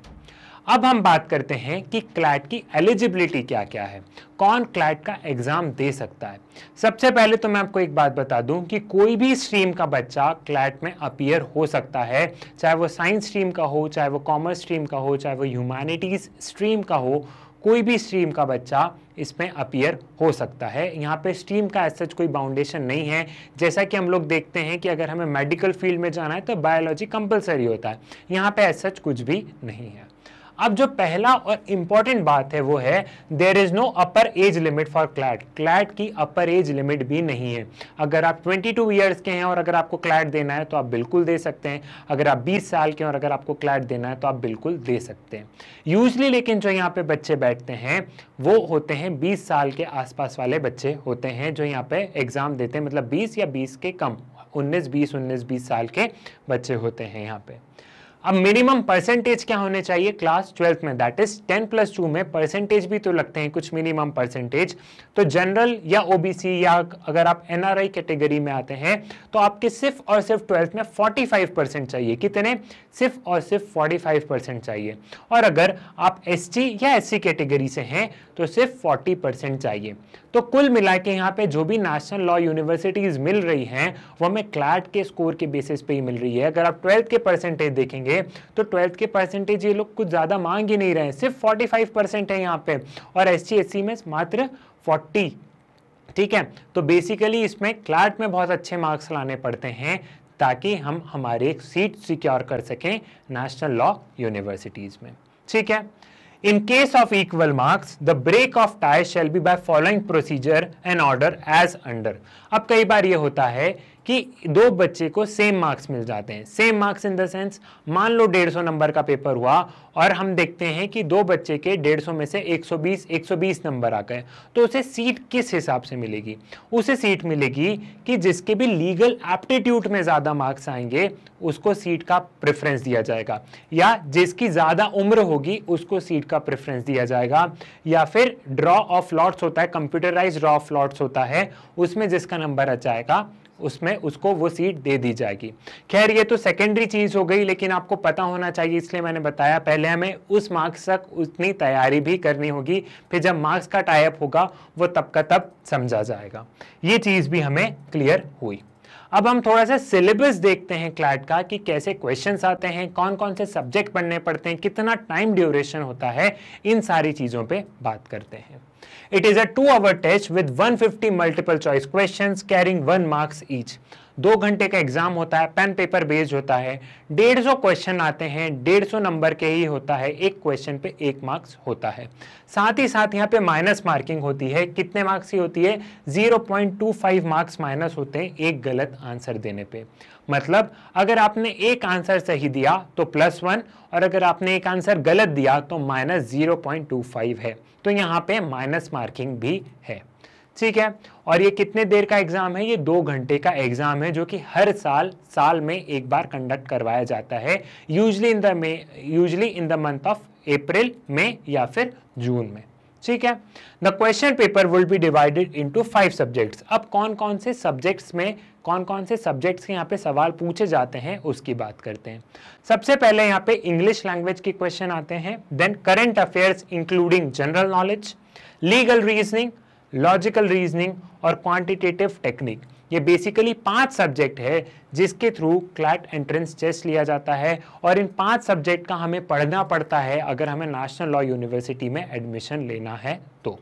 अब हम बात करते हैं कि क्लैट की एलिजिबिलिटी क्या क्या है, कौन क्लैट का एग्जाम दे सकता है। सबसे पहले तो मैं आपको एक बात बता दूं कि कोई भी स्ट्रीम का बच्चा क्लैट में अपीयर हो सकता है, चाहे वो साइंस स्ट्रीम का हो, चाहे वो कॉमर्स स्ट्रीम का हो, चाहे वो ह्यूमैनिटीज स्ट्रीम का हो, कोई भी स्ट्रीम का बच्चा इसमें अपीयर हो सकता है। यहाँ पे स्ट्रीम का ऐसा कोई बाउंडेशन नहीं है। जैसा कि हम लोग देखते हैं कि अगर हमें मेडिकल फील्ड में जाना है तो बायोलॉजी कंपलसरी होता है, यहाँ पे ऐसा कुछ भी नहीं है। अब जो पहला और इंपॉर्टेंट बात है वो है there is no upper age limit for CLAT. CLAT की अपर एज लिमिट भी नहीं है। अगर आप 22 ईयर्स के हैं और अगर आपको क्लैट देना है तो आप बिल्कुल दे सकते हैं। अगर आप 20 साल के हैं और अगर आपको क्लैट देना है तो आप बिल्कुल दे सकते हैं। यूजली लेकिन जो यहाँ पे बच्चे बैठते हैं वो होते हैं 20 साल के आसपास वाले बच्चे होते हैं जो यहाँ पे एग्जाम देते हैं, मतलब 20 या 20 के कम 19-20 साल के बच्चे होते हैं यहाँ पे। अब मिनिमम परसेंटेज क्या होने चाहिए क्लास 12th में, दैट इज 10+2 में परसेंटेज भी तो लगते हैं कुछ मिनिमम परसेंटेज। तो जनरल या ओबीसी या अगर आप एनआरआई कैटेगरी में आते हैं तो आपके सिर्फ और सिर्फ 12th में 45% चाहिए। कितने? सिर्फ और सिर्फ 45% चाहिए। और अगर आप एसटी या एससी कैटेगरी से हैं तो सिर्फ 40% चाहिए। तो कुल मिला के यहाँ पे जो भी नेशनल लॉ यूनिवर्सिटीज मिल रही हैं वो हमें क्लैट के स्कोर के बेसिस पे ही मिल रही है। अगर आप 12th के परसेंटेज देखेंगे तो 12th के परसेंटेज ये लोग कुछ ज्यादा मांग ही नहीं रहे हैं, सिर्फ 45% है यहाँ पे, और एससी एससी में मात्र 40। ठीक है, तो बेसिकली इसमें क्लैट में बहुत अच्छे मार्क्स लाने पड़ते हैं ताकि हम हमारे सीट सिक्योर कर सकें नेशनल लॉ यूनिवर्सिटीज में। ठीक है, In case of equal marks, the break of tie shall be by following procedure and order as under. अब कई बार ये होता है कि दो बच्चे को सेम मार्क्स मिल जाते हैं। Same marks in the sense, मान लो 150 नंबर का पेपर हुआ और हम देखते हैं कि दो बच्चे के 150 में से 120 नंबर आ गए, तो उसे सीट किस हिसाब से मिलेगी? उसे सीट मिलेगी कि जिसके भी लीगल एप्टीट्यूड में ज्यादा मार्क्स आएंगे उसको सीट का प्रेफरेंस दिया जाएगा, या जिसकी ज्यादा उम्र होगी उसको सीट का प्रेफरेंस दिया जाएगा, या फिर ड्रॉ ऑफ लॉट्स होता है, कंप्यूटराइज्ड ड्रॉ ऑफ लॉट्स होता है, उसमें जिसका नंबर आ जाएगा उसमें उसको वो सीट दे दी जाएगी। खैर ये तो सेकेंडरी चीज हो गई, लेकिन आपको पता होना चाहिए इसलिए मैंने बताया। पहले हमें उस मार्क्स तक उतनी तैयारी भी करनी होगी, फिर जब मार्क्स का टाई अप होगा वो तब का तब समझा जाएगा। ये चीज भी हमें क्लियर हुई। अब हम थोड़ा सा सिलेबस देखते हैं क्लैट का कि कैसे क्वेश्चंस आते हैं, कौन कौन से सब्जेक्ट पढ़ने पड़ते हैं, कितना टाइम ड्यूरेशन होता है, इन सारी चीजों पे बात करते हैं। It is a 2-hour test with 150 multiple choice questions carrying 1 marks each. 2 घंटे का एग्जाम होता है, पेन पेपर बेस्ड होता है, 150 क्वेश्चन आते हैं, 150 नंबर के ही होता है, एक क्वेश्चन पे 1 मार्क्स होता है। साथ ही साथ यहाँ पे माइनस मार्किंग होती है। कितने मार्क्स की होती है? 0.25 मार्क्स माइनस होते हैं एक गलत आंसर देने पे। मतलब अगर आपने एक आंसर सही दिया तो +1, और अगर आपने एक आंसर गलत दिया तो -0.25 है। तो यहाँ पे माइनस मार्किंग भी है। ठीक है, और ये कितने देर का एग्जाम है? ये 2 घंटे का एग्जाम है जो कि हर साल में एक बार कंडक्ट करवाया जाता है, usually in the month of April, मई या फिर जून में। ठीक है, the question paper will be divided into 5 subjects. अब कौन कौन से सब्जेक्ट्स के यहाँ पे सवाल पूछे जाते हैं उसकी बात करते हैं। सबसे पहले यहाँ पे इंग्लिश लैंग्वेज के क्वेश्चन आते हैं, then current affairs including general knowledge, legal reasoning, logical reasoning और क्वांटिटेटिव टेक्निक। ये बेसिकली 5 सब्जेक्ट है जिसके थ्रू क्लैट एंट्रेंस टेस्ट लिया जाता है, और इन 5 सब्जेक्ट का हमें पढ़ना पड़ता है अगर हमें नेशनल लॉ यूनिवर्सिटी में एडमिशन लेना है तो।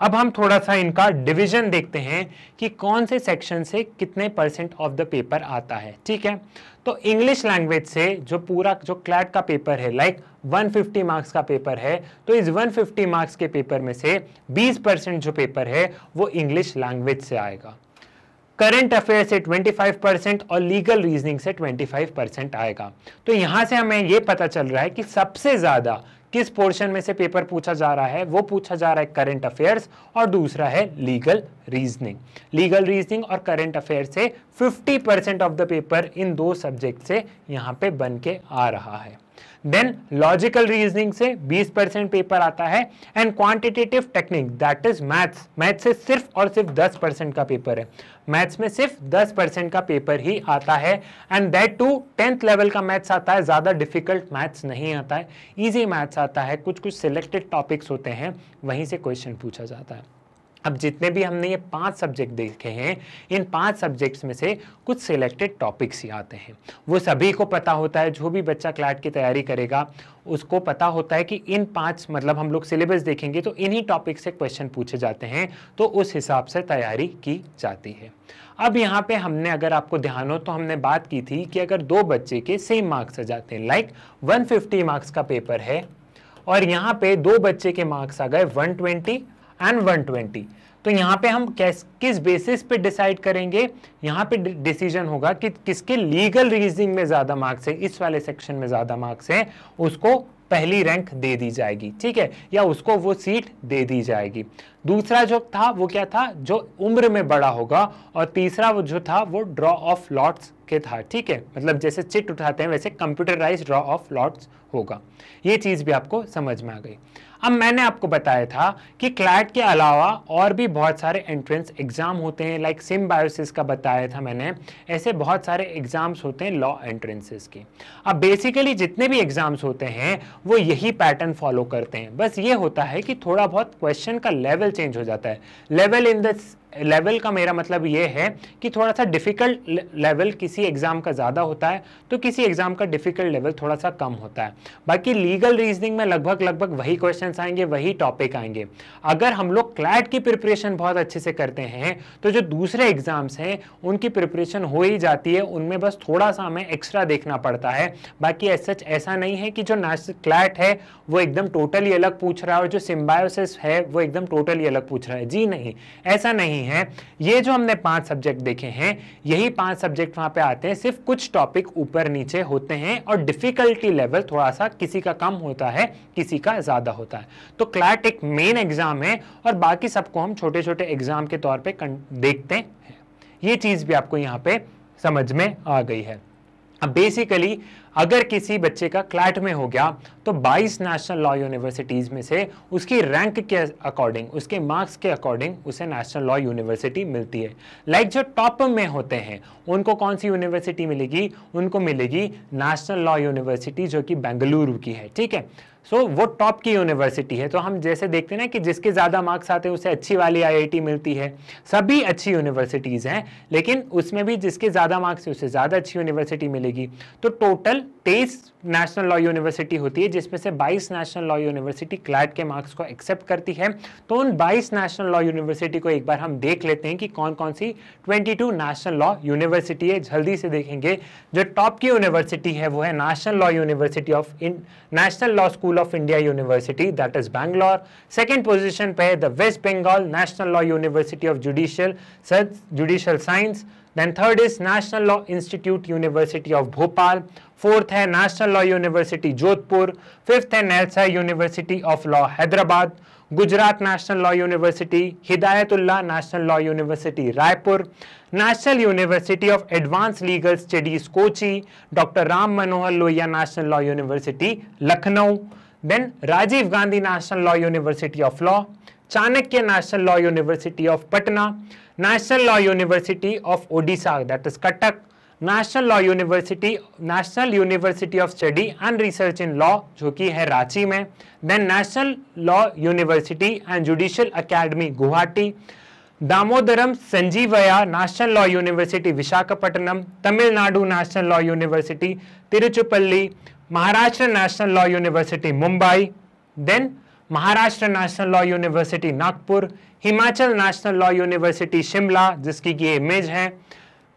अब हम थोड़ा सा इनका डिवीजन देखते हैं कि कौन से सेक्शन से कितने % ऑफ द पेपर आता है। ठीक है, तो इंग्लिश लैंग्वेज से जो क्लैट का पेपर है, लाइक 150 मार्क्स का पेपर है, तो इस 150 मार्क्स के पेपर में से 20% जो पेपर है वो इंग्लिश लैंग्वेज से आएगा। करंट अफेयर से 25% और लीगल रीजनिंग से 25% आएगा। तो यहां से हमें यह पता चल रहा है कि सबसे ज्यादा किस पोर्शन में से पेपर पूछा जा रहा है? वो पूछा जा रहा है करंट अफेयर्स, और दूसरा है लीगल रीजनिंग। लीगल रीजनिंग और करंट अफेयर से 50% of the paper in 2 subject से यहां पे बन के आ रहा है। देन लॉजिकल रीजनिंग से 20% पेपर आता है, and quantitative technique that is maths से सिर्फ और सिर्फ 10% का पेपर है। मैथ्स में सिर्फ 10% का पेपर ही आता है, and that too 10th level का मैथ्स आता है, ज्यादा डिफिकल्ट मैथ्स नहीं आता है, इजी मैथ्स आता है, कुछ सिलेक्टेड टॉपिक्स होते हैं वहीं से क्वेश्चन पूछा जाता है। अब जितने भी हमने ये 5 सब्जेक्ट देखे हैं, इन 5 सब्जेक्ट्स में से कुछ सिलेक्टेड टॉपिक्स ही आते हैं। वो सभी को पता होता है, जो भी बच्चा क्लैट की तैयारी करेगा उसको पता होता है कि इन 5 मतलब हम लोग सिलेबस देखेंगे तो इन्हीं टॉपिक से क्वेश्चन पूछे जाते हैं, तो उस हिसाब से तैयारी की जाती है। अब यहाँ पे हमने, अगर आपको ध्यान हो तो हमने बात की थी कि अगर 2 बच्चे के सेम मार्क्स आ जाते हैं, लाइक 150 मार्क्स का पेपर है और यहाँ पे 2 बच्चे के मार्क्स आ गए 120 एंड 120, तो यहाँ पे हम किस बेसिस पे डिसाइड करेंगे, यहाँ पे डिसीजन होगा कि किसके लीगल रीजनिंग में ज्यादा मार्क्स है, इस वाले सेक्शन में ज्यादा मार्क्स है, उसको पहली रैंक दे दी जाएगी, ठीक है, या उसको वो सीट दे दी जाएगी। दूसरा जो था वो क्या था, जो उम्र में बड़ा होगा, और तीसरा वो जो था वो ड्रॉ ऑफ लॉट्स के था, ठीक है, मतलब जैसे चिट उठाते हैं वैसे कंप्यूटराइज्ड ड्रॉ ऑफ लॉट्स होगा। ये चीज भी आपको समझ में आ गई। अब मैंने आपको बताया था कि क्लैट के अलावा और भी बहुत सारे एंट्रेंस एग्जाम होते हैं, लाइक सिम्बायोसिस का बताया था मैंने, ऐसे बहुत सारे एग्जाम्स होते हैं लॉ एंट्रेंसेस के। अब बेसिकली जितने भी एग्जाम्स होते हैं वो यही पैटर्न फॉलो करते हैं, बस ये होता है कि थोड़ा बहुत क्वेश्चन का लेवल चेंज हो जाता है। लेवल का मेरा मतलब ये है कि थोड़ा सा डिफिकल्ट लेवल किसी एग्जाम का ज्यादा होता है तो किसी एग्जाम का डिफिकल्ट लेवल थोड़ा सा कम होता है। बाकी लीगल रीजनिंग में लगभग वही क्वेश्चंस आएंगे, वही टॉपिक आएंगे। अगर हम लोग क्लैट की प्रिपरेशन बहुत अच्छे से करते हैं तो जो दूसरे एग्जाम्स हैं उनकी प्रिपरेशन हो ही जाती है, उनमें बस थोड़ा सा हमें एक्स्ट्रा देखना पड़ता है। बाकी सच ऐसा नहीं है कि जो क्लैट है वो एकदम टोटली अलग पूछ रहा है और जो सिम्बायोसिस है वो एकदम टोटली अलग पूछ रहा है, जी नहीं, ऐसा नहीं है। ये जो हमने 5 सब्जेक्ट देखे हैं, यही 5 सब्जेक्ट वहां पे आते हैं, सिर्फ कुछ टॉपिक ऊपर नीचे होते हैं और डिफिकल्टी लेवल थोड़ा सा किसी का कम होता है, किसी का ज्यादा होता है। तो क्लैट एक मेन एग्जाम है और बाकी सबको हम छोटे छोटे एग्जाम के तौर पे देखते हैं। ये चीज भी आपको यहाँ पे समझ में आ गई है। अब बेसिकली अगर किसी बच्चे का क्लैट में हो गया तो 22 नेशनल लॉ यूनिवर्सिटीज में से उसकी रैंक के अकॉर्डिंग, उसके मार्क्स के अकॉर्डिंग उसे नेशनल लॉ यूनिवर्सिटी मिलती है। लाइक जो टॉप में होते हैं उनको कौन सी यूनिवर्सिटी मिलेगी, उनको मिलेगी नेशनल लॉ यूनिवर्सिटी जो कि बेंगलुरु की है, ठीक है। सो वो टॉप की यूनिवर्सिटी है। तो हम जैसे देखते हैं ना कि जिसके ज्यादा मार्क्स आते हैं उसे अच्छी वाली आईआईटी मिलती है, सभी अच्छी यूनिवर्सिटीज हैं, लेकिन उसमें भी जिसके ज्यादा मार्क्स है उसे ज्यादा अच्छी यूनिवर्सिटी मिलेगी। तो टोटल 23 नेशनल लॉ यूनिवर्सिटी होती है जिसमें से 22 नेशनल लॉ यूनिवर्सिटी क्लैट के मार्क्स को एक्सेप्ट करती है। तो उन 22 नेशनल लॉ यूनिवर्सिटी को एक बार हम देख लेते हैं कि कौन कौन सी 22 नेशनल लॉ यूनिवर्सिटी है, जल्दी से देखेंगे। जो टॉप की यूनिवर्सिटी है वो है National law University of National Law School of India University, that is Bangalore. Second position पे है the West Bengal National law University of Judicial Science. Then third is National Law Institute University of Bhopal. Fourth है National Law University Jodhpur. Fifth है Nalsa University of Law Hyderabad. Gujarat National law University, Hidayatullah National law University Raipur, National University of advance Legal Studies Kochi, Doctor Ram Manohar Lohia National law University Lucknow. Then Rajiv Gandhi National law University of Law, Chanakya National law University of Patna, National law University of Odisha that is Cuttack, National University of Study and Research in Law जो कि है रांची में। Then national law university and judicial academy Guwahati, Damodaram Sanjivayya national law university Visakhapatnam, Tamil Nadu national law university Tiruchirappalli, Maharashtra national law university Mumbai, then Maharashtra national law university Nagpur, Himachal national law university Shimla जिसकी की image है,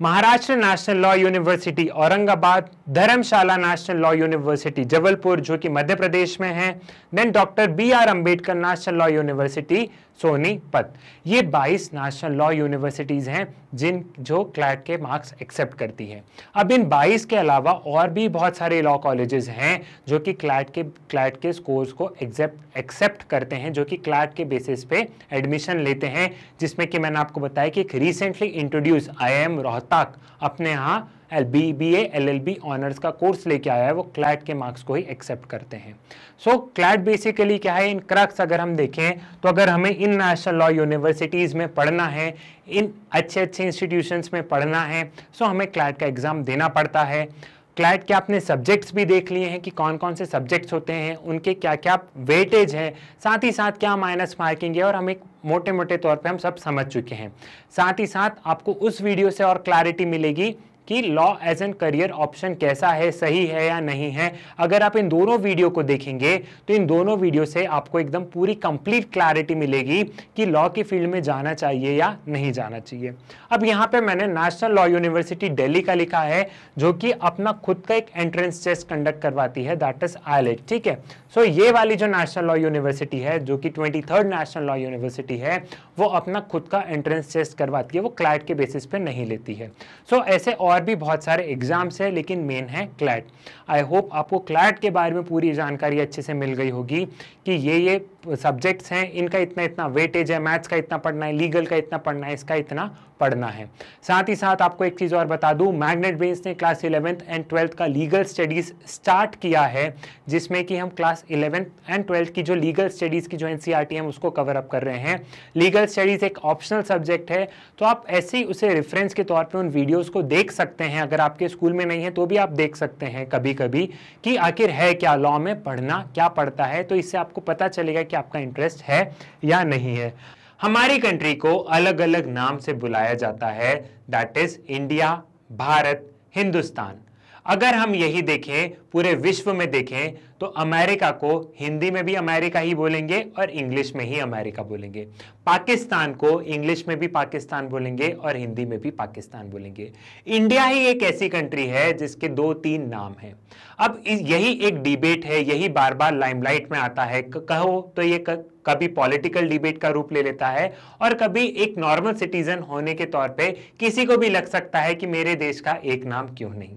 Maharashtra national law university Aurangabad, Dharamshala national law university Jabalpur जो कि मध्य प्रदेश में है, then doctor BR Ambedkar national law university Sonipat. ये 22 national law universities हैं जो क्लैट के मार्क्स एक्सेप्ट करती है। अब इन 22 के अलावा और भी बहुत सारे लॉ कॉलेजेस हैं जो कि क्लैट के स्कोर्स को एक्सेप्ट करते हैं, जो कि क्लैट के बेसिस पे एडमिशन लेते हैं, जिसमें कि मैंने आपको बताया कि एक रिसेंटली इंट्रोड्यूस IIM रोहतक अपने यहाँ BBA LLB ऑनर्स का कोर्स लेके आया है, वो क्लैट के मार्क्स को ही एक्सेप्ट करते हैं। सो क्लैट बेसिकली क्या है, इन क्रक्स अगर हम देखें तो अगर हमें इन नेशनल लॉ यूनिवर्सिटीज़ में पढ़ना है, इन अच्छे इंस्टीट्यूशंस में पढ़ना है, सो हमें क्लैट का एग्ज़ाम देना पड़ता है। क्लैट के आपने सब्जेक्ट्स भी देख लिए हैं कि कौन कौन से सब्जेक्ट्स होते हैं, उनके क्या क्या वेटेज है, साथ ही साथ क्या माइनस मार्किंग है, और हम एक मोटे मोटे तौर पे हम सब समझ चुके हैं। साथ ही साथ आपको उस वीडियो से और क्लैरिटी मिलेगी कि law as an career option कैसा है, सही है या नहीं है। अगर आप इन दोनों वीडियो को देखेंगे तो इन दोनों वीडियो से आपको एकदम पूरी कंप्लीट क्लैरिटी मिलेगी कि लॉ की फील्ड में जाना चाहिए या नहीं जाना चाहिए। अब यहाँ पे मैंने नेशनल लॉ यूनिवर्सिटी दिल्ली का लिखा है, जो कि अपना खुद का एक एंट्रेंस टेस्ट कंडक्ट करवाती है, दैट इज IELTS। ठीक है, सो ये वाली जो नेशनल लॉ यूनिवर्सिटी है, जो कि 23rd नेशनल लॉ यूनिवर्सिटी है, वो अपना खुद का एंट्रेंस टेस्ट करवाती है, वो क्लैट के बेसिस पे नहीं लेती है। सो ऐसे और भी बहुत सारे एग्जाम्स है, लेकिन मेन है क्लैट। आई होप आपको क्लैट के बारे में पूरी जानकारी अच्छे से मिल गई होगी कि ये सब्जेक्ट्स हैं, इनका इतना इतना वेटेज है, मैथ्स का इतना पढ़ना है, लीगल का इतना पढ़ना है, इसका इतना पढ़ना है। साथ ही साथ आपको एक चीज़ और बता दूं, मैग्नेट ब्रेन्स ने क्लास 11th एंड 12th का लीगल स्टडीज़ स्टार्ट किया है, जिसमें कि हम क्लास 11th एंड 12th की जो लीगल स्टडीज़ की जो NCERT हम उसको कवर अप कर रहे हैं। लीगल स्टडीज़ एक ऑप्शनल सब्जेक्ट है, तो आप ऐसे ही उसे रेफरेंस के तौर पर उन वीडियोज़ को देख सकते हैं। अगर आपके स्कूल में नहीं है तो भी आप देख सकते हैं कभी कभी कि आखिर है क्या लॉ में, पढ़ना क्या पड़ता है, तो इससे आपको पता चलेगा कि आपका इंटरेस्ट है या नहीं है। हमारी कंट्री को अलग अलग नाम से बुलाया जाता है, that is India, Bharat, Hindustan. अगर हम यही देखें, पूरे विश्व में देखें, तो अमेरिका को हिंदी में भी अमेरिका ही बोलेंगे और इंग्लिश में ही अमेरिका बोलेंगे। पाकिस्तान को इंग्लिश में भी पाकिस्तान बोलेंगे और हिंदी में भी पाकिस्तान बोलेंगे। इंडिया ही एक ऐसी कंट्री है जिसके 2-3 नाम हैं। अब यही एक डिबेट है, यही बार बार लाइमलाइट में आता है। कहो तो ये कभी पॉलिटिकल डिबेट का रूप ले लेता है और कभी एक नॉर्मल सिटीजन होने के तौर पे किसी को भी लग सकता है कि मेरे देश का एक नाम क्यों नहीं।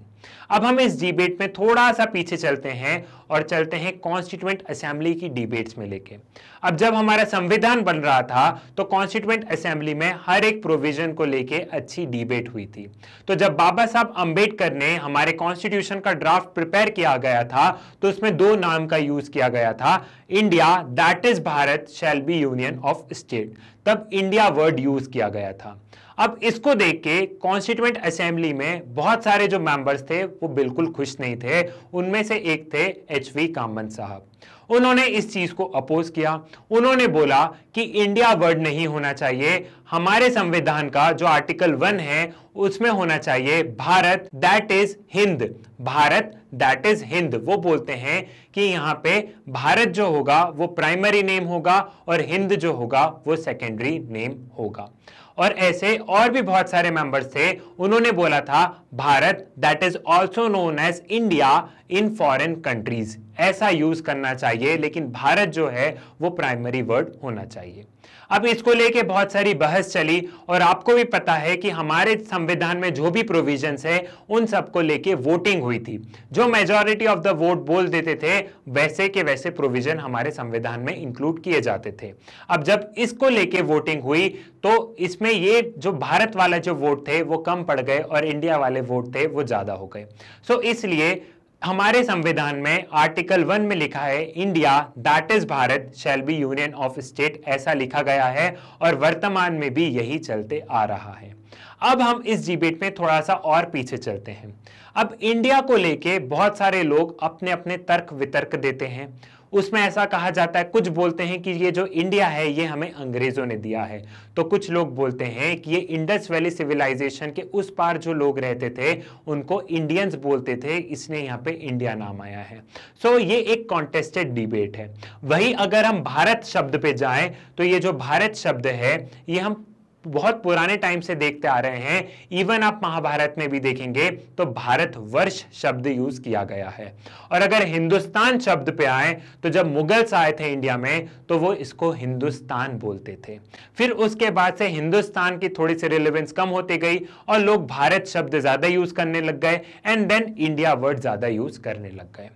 अब हम इस डिबेट में थोड़ा सा पीछे चलते हैं और चलते हैं कॉन्स्टिट्यूएंट असेंबली की डिबेट्स में लेके। अब जब हमारा संविधान बन रहा था तो कॉन्स्टिट्यूएंट असेंबली में हर एक प्रोविजन को लेके अच्छी डिबेट हुई थी। तो जब बाबा साहब अंबेडकर ने हमारे कॉन्स्टिट्यूशन का ड्राफ्ट प्रिपेयर किया गया था तो उसमें 2 नाम का यूज किया गया था, India that is Bharat shall be union of state. तब इंडिया वर्ड यूज किया गया था। अब इसको देख के कॉन्स्टिट्यूएंट असेंबली में बहुत सारे जो मेंबर्स थे वो बिल्कुल खुश नहीं थे। उनमें से एक थे HV कामन साहब। उन्होंने इस चीज को अपोज किया। उन्होंने बोला कि इंडिया वर्ड नहीं होना चाहिए, हमारे संविधान का जो आर्टिकल 1 है उसमें होना चाहिए Bharat that is Hind. Bharat that is Hind. वो बोलते हैं कि यहां पे भारत जो होगा वो प्राइमरी नेम होगा और हिंद जो होगा वो सेकेंडरी नेम होगा। और ऐसे और भी बहुत सारे मेंबर्स थे, उन्होंने बोला था Bharat that is also known as India in foreign countries, ऐसा यूज करना चाहिए, लेकिन भारत जो है वो प्राइमरी वर्ड होना चाहिए। अब इसको लेके बहुत सारी बहस चली और आपको भी पता है कि हमारे संविधान में जो भी प्रोविजंस है उन सबको लेके वोटिंग हुई थी। जो मेजॉरिटी ऑफ द वोट बोल देते थे वैसे के वैसे प्रोविजन हमारे संविधान में इंक्लूड किए जाते थे। अब जब इसको लेके वोटिंग हुई तो इसमें ये जो भारत वाला जो वोट थे वो कम पड़ गए और इंडिया वाले वोट थे वो ज्यादा हो गए। सो इसलिए हमारे संविधान में आर्टिकल 1 में लिखा है India that is Bharat shall be union of state, ऐसा लिखा गया है और वर्तमान में भी यही चलते आ रहा है। अब हम इस डिबेट में थोड़ा सा और पीछे चलते हैं। अब इंडिया को लेके बहुत सारे लोग अपने अपने तर्क वितर्क देते हैं। उसमें ऐसा कहा जाता है, कुछ बोलते हैं कि ये जो इंडिया है ये हमें अंग्रेजों ने दिया है, तो कुछ लोग बोलते हैं कि ये इंडस वैली सिविलाइजेशन के उस पार जो लोग रहते थे उनको इंडियंस बोलते थे, इसलिए यहाँ पे इंडिया नाम आया है। सो ये एक कॉन्टेस्टेड डिबेट है। वही अगर हम भारत शब्द पे जाएं तो ये जो भारत शब्द है ये हम बहुत पुराने टाइम से देखते आ रहे हैं। इवन आप महाभारत में भी देखेंगे तो भारतवर्ष शब्द यूज किया गया है। और अगर हिंदुस्तान शब्द पे आए तो जब मुगल्स आए थे इंडिया में तो वो इसको हिंदुस्तान बोलते थे। फिर उसके बाद से हिंदुस्तान की थोड़ी सी रिलेवेंस कम होती गई और लोग भारत शब्द ज्यादा यूज करने लग गए एंड देन इंडिया वर्ड ज्यादा यूज करने लग गए।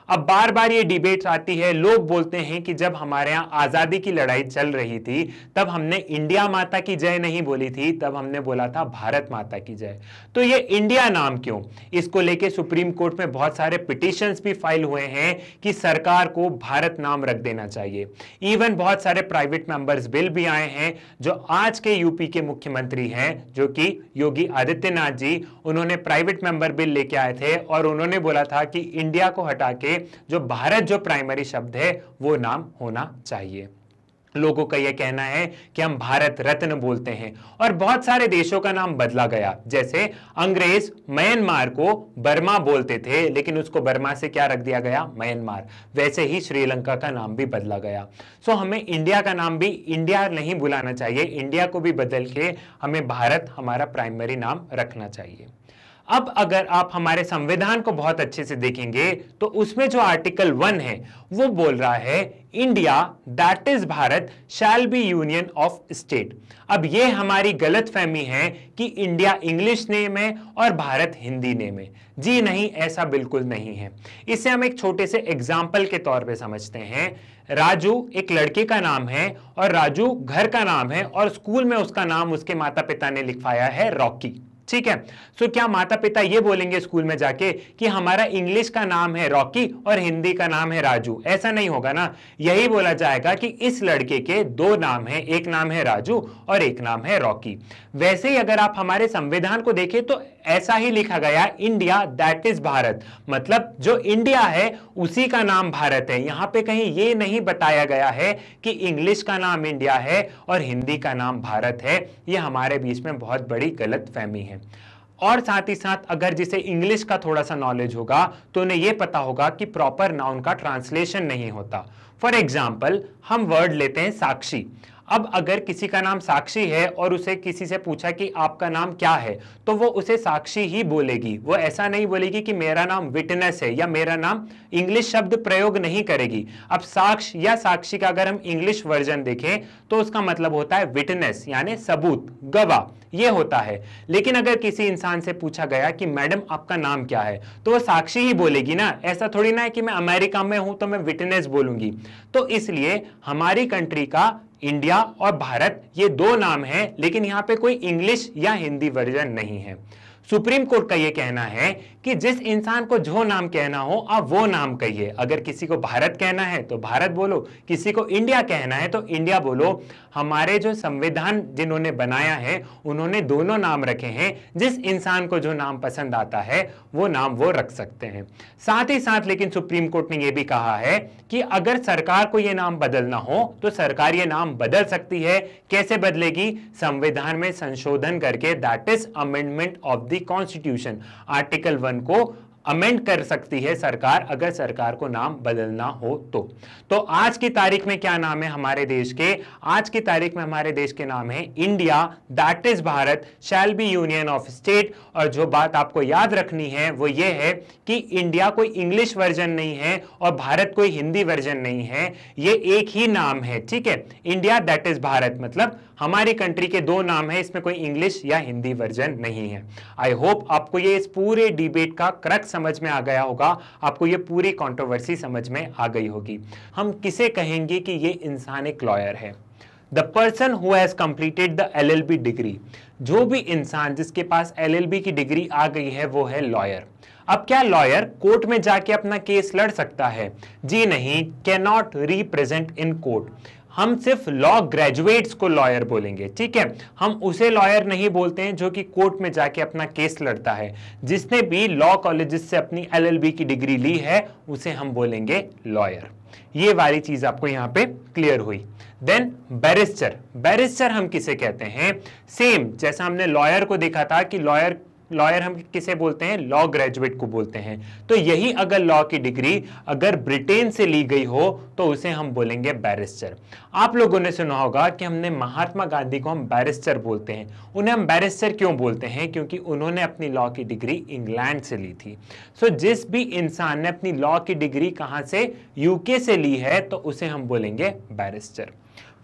अब बार बार ये डिबेट आती है, लोग बोलते हैं कि जब हमारे यहाँ आजादी की लड़ाई चल रही थी तब हमने इंडिया माता की जय नहीं बोली थी, तब हमने बोला था भारत माता की जय। तो ये इंडिया नाम क्यों, इसको लेके सुप्रीम कोर्ट में बहुत सारे पिटीशंस भी फाइल हुए हैं कि सरकार को भारत नाम रख देना चाहिए। इवन बहुत सारे प्राइवेट मेंबर्स बिल भी आए हैं। जो आज के यूपी के मुख्यमंत्री हैं जो कि योगी आदित्यनाथ जी, उन्होंने प्राइवेट मेंबर बिल लेके आए थे और उन्होंने बोला था कि इंडिया को हटा के जो भारत जो प्राइमरी शब्द है वो नाम होना चाहिए। लोगों का यह कहना है कि हम भारत रत्न बोलते हैं। और बहुत सारे देशों का नाम बदला गया, जैसे अंग्रेज म्यांमार को बर्मा बोलते थे, लेकिन उसको बर्मा से क्या रख दिया गया, म्यांमार। वैसे ही श्रीलंका का नाम भी बदला गया। सो हमें इंडिया का नाम भी इंडिया नहीं बुलाना चाहिए, इंडिया को भी बदल के हमें भारत हमारा प्राइमरी नाम रखना चाहिए। अब अगर आप हमारे संविधान को बहुत अच्छे से देखेंगे तो उसमें जो आर्टिकल 1 है वो बोल रहा है India that is Bharat shall be union of state. अब ये हमारी गलतफहमी है कि इंडिया इंग्लिश नेम है और भारत हिंदी नेम है। जी नहीं, ऐसा बिल्कुल नहीं है। इसे हम एक छोटे से एग्जाम्पल के तौर पे समझते हैं। राजू एक लड़के का नाम है और राजू घर का नाम है और स्कूल में उसका नाम उसके माता पिता ने लिखवाया है रॉकी। ठीक है, सो क्या माता पिता ये बोलेंगे स्कूल में जाके कि हमारा इंग्लिश का नाम है रॉकी और हिंदी का नाम है राजू? ऐसा नहीं होगा ना। यही बोला जाएगा कि इस लड़के के दो नाम हैं, एक नाम है राजू और एक नाम है रॉकी। वैसे ही अगर आप हमारे संविधान को देखें तो ऐसा ही लिखा गया, इंडिया दैट इज भारत, मतलब जो इंडिया है उसी का नाम भारत है। यहां पे कहीं ये नहीं बताया गया है कि इंग्लिश का नाम इंडिया है और हिंदी का नाम भारत है। ये हमारे बीच में बहुत बड़ी गलतफहमी है। और साथ ही साथ अगर जिसे इंग्लिश का थोड़ा सा नॉलेज होगा तो उन्हें यह पता होगा कि प्रॉपर नाउन का ट्रांसलेशन नहीं होता। फॉर एग्जाम्पल हम वर्ड लेते हैं साक्षी। अब अगर किसी का नाम साक्षी है और उसे किसी से पूछा कि आपका नाम क्या है, तो वो उसे साक्षी ही बोलेगी। वो ऐसा नहीं बोलेगी कि मेरा नाम विटनेस है या मेरा नाम, इंग्लिश शब्द प्रयोग नहीं करेगी। अब साक्ष या साक्षी का अगर हम इंग्लिश वर्जन देखें तो उसका मतलब होता है विटनेस, यानी सबूत, गवाह, ये होता है। लेकिन अगर किसी इंसान से पूछा गया कि मैडम आपका नाम क्या है, तो वो साक्षी ही बोलेगी ना। ऐसा थोड़ी ना है कि मैं अमेरिका में हूं तो मैं विटनेस बोलूंगी। तो इसलिए हमारी कंट्री का इंडिया और भारत ये दो नाम हैं, लेकिन यहां पे कोई इंग्लिश या हिंदी वर्जन नहीं है। सुप्रीम कोर्ट का यह कहना है कि जिस इंसान को जो नाम कहना हो आप वो नाम कहिए। अगर किसी को भारत कहना है तो भारत बोलो, किसी को इंडिया कहना है तो इंडिया बोलो। हमारे जो संविधान जिन्होंने बनाया है उन्होंने दोनों नाम रखे हैं। जिस इंसान को जो नाम पसंद आता है वो नाम वो रख सकते हैं। साथ ही साथ लेकिन सुप्रीम कोर्ट ने यह भी कहा है कि अगर सरकार को यह नाम बदलना हो तो सरकार ये नाम बदल सकती है। कैसे बदलेगी? संविधान में संशोधन करके, that is amendment of the constitution. Article 1 को अमेंड कर सकती है सरकार, अगर सरकार को नाम बदलना हो तो आज की तारीख में क्या नाम है हमारे देश के? आज की तारीख में हमारे देश के नाम है India that is Bharat shall be union of state. और जो बात आपको याद रखनी है वो ये है कि इंडिया कोई इंग्लिश वर्जन नहीं है और भारत कोई हिंदी वर्जन नहीं है, ये एक ही नाम है। ठीक है, इंडिया दैट इज भारत मतलब हमारी कंट्री के दो नाम है, इसमें कोई इंग्लिश या हिंदी वर्जन नहीं है। आई होप आपको ये इस पूरे डिबेट का क्रक्स समझ में आ गया होगा, आपको ये पूरी कंट्रोवर्सी समझ में आ गई होगी। हम किसे कहेंगे कि ये इंसान एक लॉयर है? The person who has completed the LLB degree. जो भी इंसान जिसके पास LLB की डिग्री आ गई है वो है लॉयर। अब क्या लॉयर कोर्ट में जाके अपना केस लड़ सकता है? जी नहीं, can not represent in court. हम सिर्फ लॉ ग्रेजुएट्स को लॉयर बोलेंगे। ठीक है, हम उसे लॉयर नहीं बोलते हैं जो कि कोर्ट में जाके अपना केस लड़ता है। जिसने भी लॉ कॉलेजेस से अपनी LLB की डिग्री ली है उसे हम बोलेंगे लॉयर। ये वाली चीज आपको यहां पे क्लियर हुई। Then barrister. बैरिस्टर हम किसे कहते हैं? सेम जैसा हमने लॉयर को देखा था कि लॉयर हम किसे बोलते हैं? लॉ ग्रेजुएट को बोलते हैं। तो यही अगर लॉ की डिग्री अगर ब्रिटेन से ली गई हो तो उसे हम बोलेंगे बैरिस्टर। आप लोगों ने सुना होगा कि हमने महात्मा गांधी को हम बैरिस्टर बोलते हैं। उन्हें हम बैरिस्टर क्यों बोलते हैं? क्योंकि उन्होंने अपनी लॉ की डिग्री इंग्लैंड से ली थी। सो जिस भी इंसान ने अपनी लॉ की डिग्री कहां से? UK से ली है तो उसे हम बोलेंगे बैरिस्टर।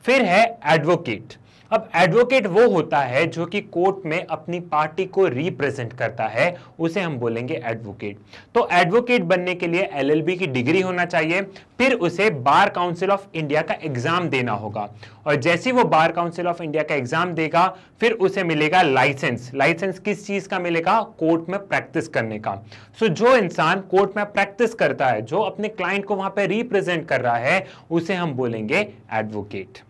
फिर है एडवोकेट। अब एडवोकेट वो होता है जो कि कोर्ट में अपनी पार्टी को रिप्रेजेंट करता है, उसे हम बोलेंगे एडवोकेट। तो एडवोकेट बनने के लिए LLB की डिग्री होना चाहिए, फिर उसे बार काउंसिल ऑफ इंडिया का एग्जाम देना होगा और जैसे वो बार काउंसिल ऑफ इंडिया का एग्जाम देगा फिर उसे मिलेगा लाइसेंस। लाइसेंस किस चीज का मिलेगा? कोर्ट में प्रैक्टिस करने का। सो जो इंसान कोर्ट में प्रैक्टिस करता है, जो अपने क्लाइंट को वहां पे रिप्रेजेंट कर रहा है, उसे हम बोलेंगे advocate.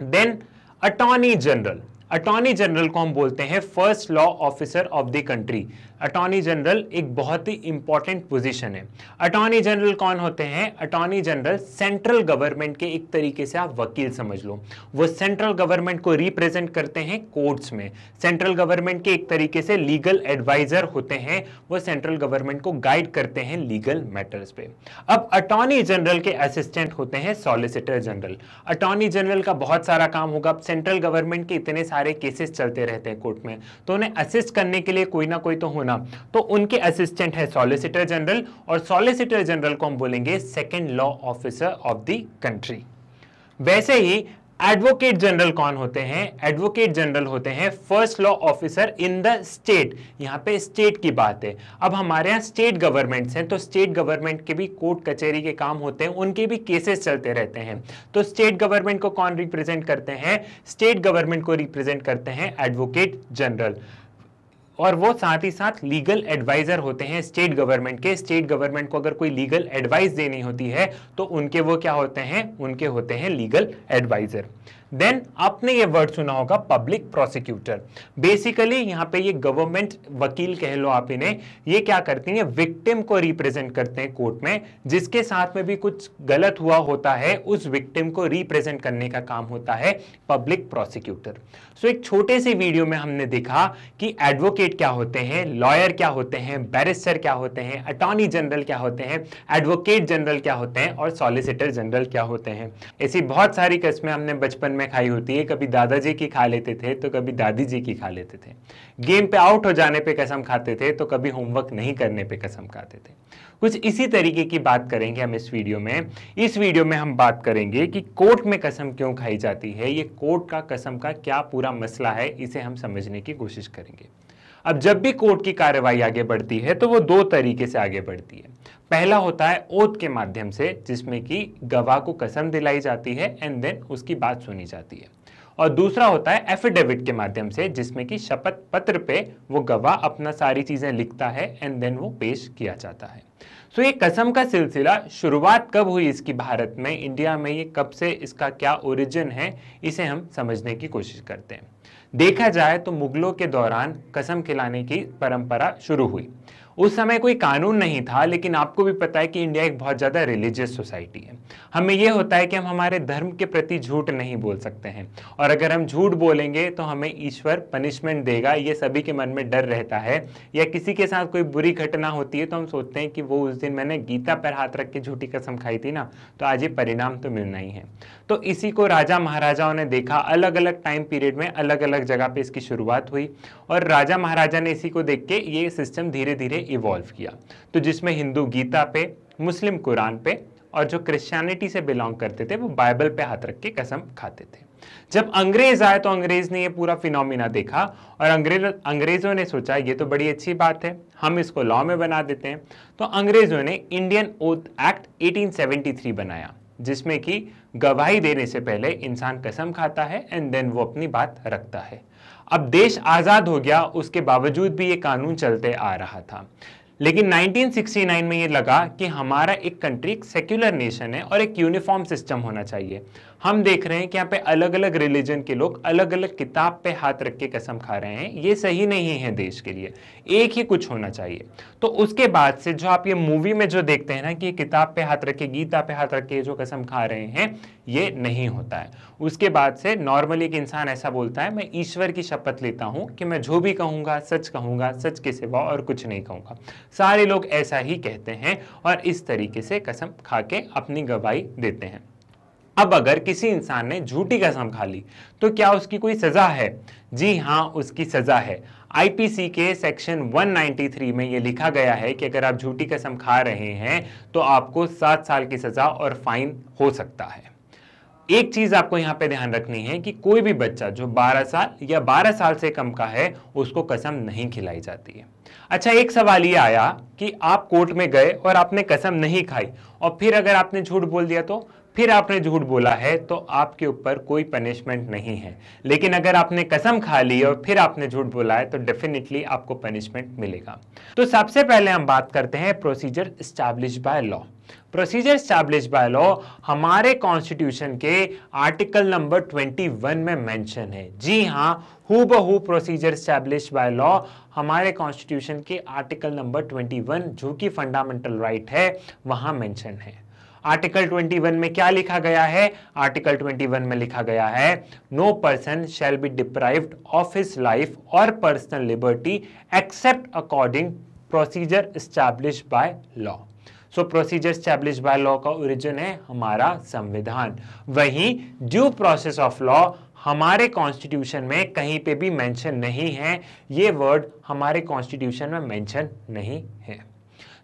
Then attorney general. Attorney general को हम बोलते हैं first law officer of the country. Attorney general एक बहुत ही इंपॉर्टेंट पोजीशन है। अटॉर्नी जनरल कौन होते हैं? अटॉर्नी जनरल सेंट्रल गवर्नमेंट के एक तरीके से आप वकील समझ लो। वो सेंट्रल गवर्नमेंट को रिप्रेजेंट करते हैं कोर्ट्स में। सेंट्रल गवर्नमेंट के एक तरीके से लीगल एडवाइजर होते हैं। वो सेंट्रल गवर्नमेंट को गाइड करते हैं लीगल मैटर्स पे। अब अटॉर्नी जनरल के असिस्टेंट होते हैं सॉलिसिटर जनरल। अटॉर्नी जनरल का बहुत सारा काम होगा। अब सेंट्रल गवर्नमेंट के इतने सारे केसेस चलते रहते हैं कोर्ट में, तो उन्हें असिस्ट करने के लिए कोई ना कोई तो होना, तो उनके असिस्टेंट है सॉलिसिटर जनरल, और सॉलिसिटर जनरल को हम बोलेंगे second law officer of the country. वैसे ही एडवोकेट जनरल कौन होते हैं? एडवोकेट जनरल होते हैं first law officer in the state. यहां पे स्टेट की बात है। अब हमारे यहाँ स्टेट गवर्नमेंट्स हैं, तो स्टेट गवर्नमेंट के भी कोर्ट कचहरी के काम होते हैं, उनके भी केसेस चलते रहते हैं। तो स्टेट गवर्नमेंट को कौन रिप्रेजेंट करते हैं? स्टेट गवर्नमेंट को रिप्रेजेंट करते हैं एडवोकेट जनरल, और वो साथ ही साथ लीगल एडवाइजर होते हैं स्टेट गवर्नमेंट के। स्टेट गवर्नमेंट को अगर कोई लीगल एडवाइस देनी होती है तो उनके वो क्या होते हैं? उनके होते हैं लीगल एडवाइजर। देन आपने ये वर्ड सुना होगा पब्लिक प्रोसिक्यूटर। बेसिकली यहाँ पे ये गवर्नमेंट वकील कह लो आप इन्हें। ये क्या करती हैं? विक्टिम को रिप्रेजेंट करते हैं कोर्ट में, जिसके साथ में भी कुछ गलत हुआ होता है उस विक्टिम को रिप्रेजेंट करने का काम होता है पब्लिक प्रोसिक्यूटर। सो एक छोटे से वीडियो में हमने देखा कि एडवोकेट क्या होते हैं, लॉयर क्या होते हैं, बैरिस्टर क्या होते हैं, अटॉर्नी जनरल क्या होते हैं, एडवोकेट जनरल क्या होते हैं, और सॉलिसिटर जनरल क्या होते हैं। ऐसी बहुत सारी कस्में हमने बचपन में खाई होती है। कभी दादाजी की खा लेते थे तो कभी दादी जी की खा लेते थे। गेम पे आउट हो जाने पे कसम खाते थे तो कभी होमवर्क नहीं करने पे कसम खाते थे। कुछ इसी तरीके की बात करेंगे हम इस वीडियो में। इस वीडियो में हम बात करेंगे कि कोर्ट में कसम क्यों खाई जाती है, ये कोर्ट का कसम का क्या पूरा मसला है, इसे हम समझने की कोशिश करेंगे। अब जब भी कोर्ट की कार्रवाई आगे बढ़ती है तो वो दो तरीके से आगे बढ़ती है। पहला होता है ओथ के माध्यम से, जिसमें कि गवाह को कसम दिलाई जाती है एंड देन उसकी बात सुनी जाती है, और दूसरा होता है एफिडेविट के माध्यम से, जिसमें कि शपथ पत्र पे वो गवाह अपना सारी चीजें लिखता है एंड देन वो पेश किया जाता है। सो ये कसम का सिलसिला शुरुआत कब हुई इसकी भारत में, इंडिया में, ये कब से, इसका क्या ओरिजिन है, इसे हम समझने की कोशिश करते हैं। देखा जाए तो मुगलों के दौरान कसम खिलाने की परंपरा शुरू हुई। उस समय कोई कानून नहीं था, लेकिन आपको भी पता है कि इंडिया एक बहुत ज़्यादा रिलीजियस सोसाइटी है। हमें यह होता है कि हम हमारे धर्म के प्रति झूठ नहीं बोल सकते हैं, और अगर हम झूठ बोलेंगे तो हमें ईश्वर पनिशमेंट देगा, ये सभी के मन में डर रहता है। या किसी के साथ कोई बुरी घटना होती है तो हम सोचते हैं कि वो उस दिन मैंने गीता पर हाथ रख के झूठी कसम खाई थी ना, तो आज ये परिणाम तो मिलना ही है। तो इसी को राजा महाराजाओं ने देखा, अलग अलग टाइम पीरियड में अलग अलग जगह पे इसकी शुरुआत हुई, और राजा महाराजा ने इसी को देख के ये सिस्टम धीरे धीरे इवॉल्व किया। तो जिसमें हिंदू गीता पे, मुस्लिम कुरान पे, और जो क्रिश्चियनिटी से बिलोंग करते थे वो बाइबल पे हाथ रख के कसम खाते थे। जब अंग्रेज आए तो अंग्रेज ने ये पूरा फिनोमिना देखा, और अंग्रेजों ने सोचा ये तो बड़ी अच्छी बात है, हम इसको लॉ में बना देते हैं। तो अंग्रेजों ने इंडियन ओथ एक्ट 1873 बनाया, जिसमें कि गवाही देने से पहले इंसान कसम खाता है एंड देन वो अपनी बात रखता है। अब देश आज़ाद हो गया, उसके बावजूद भी ये कानून चलते आ रहा था। लेकिन 1969 में ये लगा कि हमारा एक कंट्री एक सेक्युलर नेशन है और एक यूनिफॉर्म सिस्टम होना चाहिए। हम देख रहे हैं कि यहाँ पे अलग अलग रिलीजन के लोग अलग अलग किताब पे हाथ रख के कसम खा रहे हैं, ये सही नहीं है देश के लिए, एक ही कुछ होना चाहिए। तो उसके बाद से जो आप ये मूवी में जो देखते हैं ना कि किताब पे हाथ रख के, गीता पे हाथ रख के जो कसम खा रहे हैं, ये नहीं होता है। उसके बाद से नॉर्मली एक इंसान ऐसा बोलता है, मैं ईश्वर की शपथ लेता हूं कि मैं जो भी कहूंगा, सच के सिवा और कुछ नहीं कहूंगा। सारे लोग ऐसा ही कहते हैं और इस तरीके से कसम खा के अपनी गवाही देते हैं। अब अगर किसी इंसान ने झूठी कसम खा ली तो क्या उसकी कोई सजा है? जी हाँ, उसकी सजा है। आईपीसी के सेक्शन 193 में यह लिखा गया है कि अगर आप झूठी कसम खा रहे हैं तो आपको 7 साल की सजा और फाइन हो सकता है। एक चीज आपको यहाँ पे ध्यान रखनी है कि कोई भी बच्चा जो 12 साल या 12 साल से कम का है उसको कसम नहीं खिलाई जाती है। अच्छा, एक सवाल ये आया कि आप कोर्ट में गए और आपने कसम नहीं खाई और फिर अगर आपने झूठ बोल दिया तो फिर आपने झूठ बोला है तो आपके ऊपर कोई पनिशमेंट नहीं है। लेकिन अगर आपने कसम खा ली और फिर आपने झूठ बोला है तो डेफिनेटली आपको पनिशमेंट मिलेगा। तो सबसे पहले हम बात करते हैं procedure establish by law. Procedure establish by law हमारे कॉन्स्टिट्यूशन के आर्टिकल नंबर 21 में मेंशन है। जी हां, हूबहू प्रोसीजर स्टैब्लिश बाय लॉ हमारे कॉन्स्टिट्यूशन के आर्टिकल नंबर 21 जो कि फंडामेंटल राइट है वहां मेंशन है। आर्टिकल 21 में क्या लिखा गया है? आर्टिकल 21 में लिखा गया है, no person shall be deprived of his life और personal liberty except according procedure establish by law. So procedure establish by law का ओरिजिन है हमारा संविधान। वहीं ड्यू प्रोसेस ऑफ लॉ हमारे कॉन्स्टिट्यूशन में कहीं पे भी मेंशन नहीं है। ये वर्ड हमारे कॉन्स्टिट्यूशन में मेंशन नहीं है।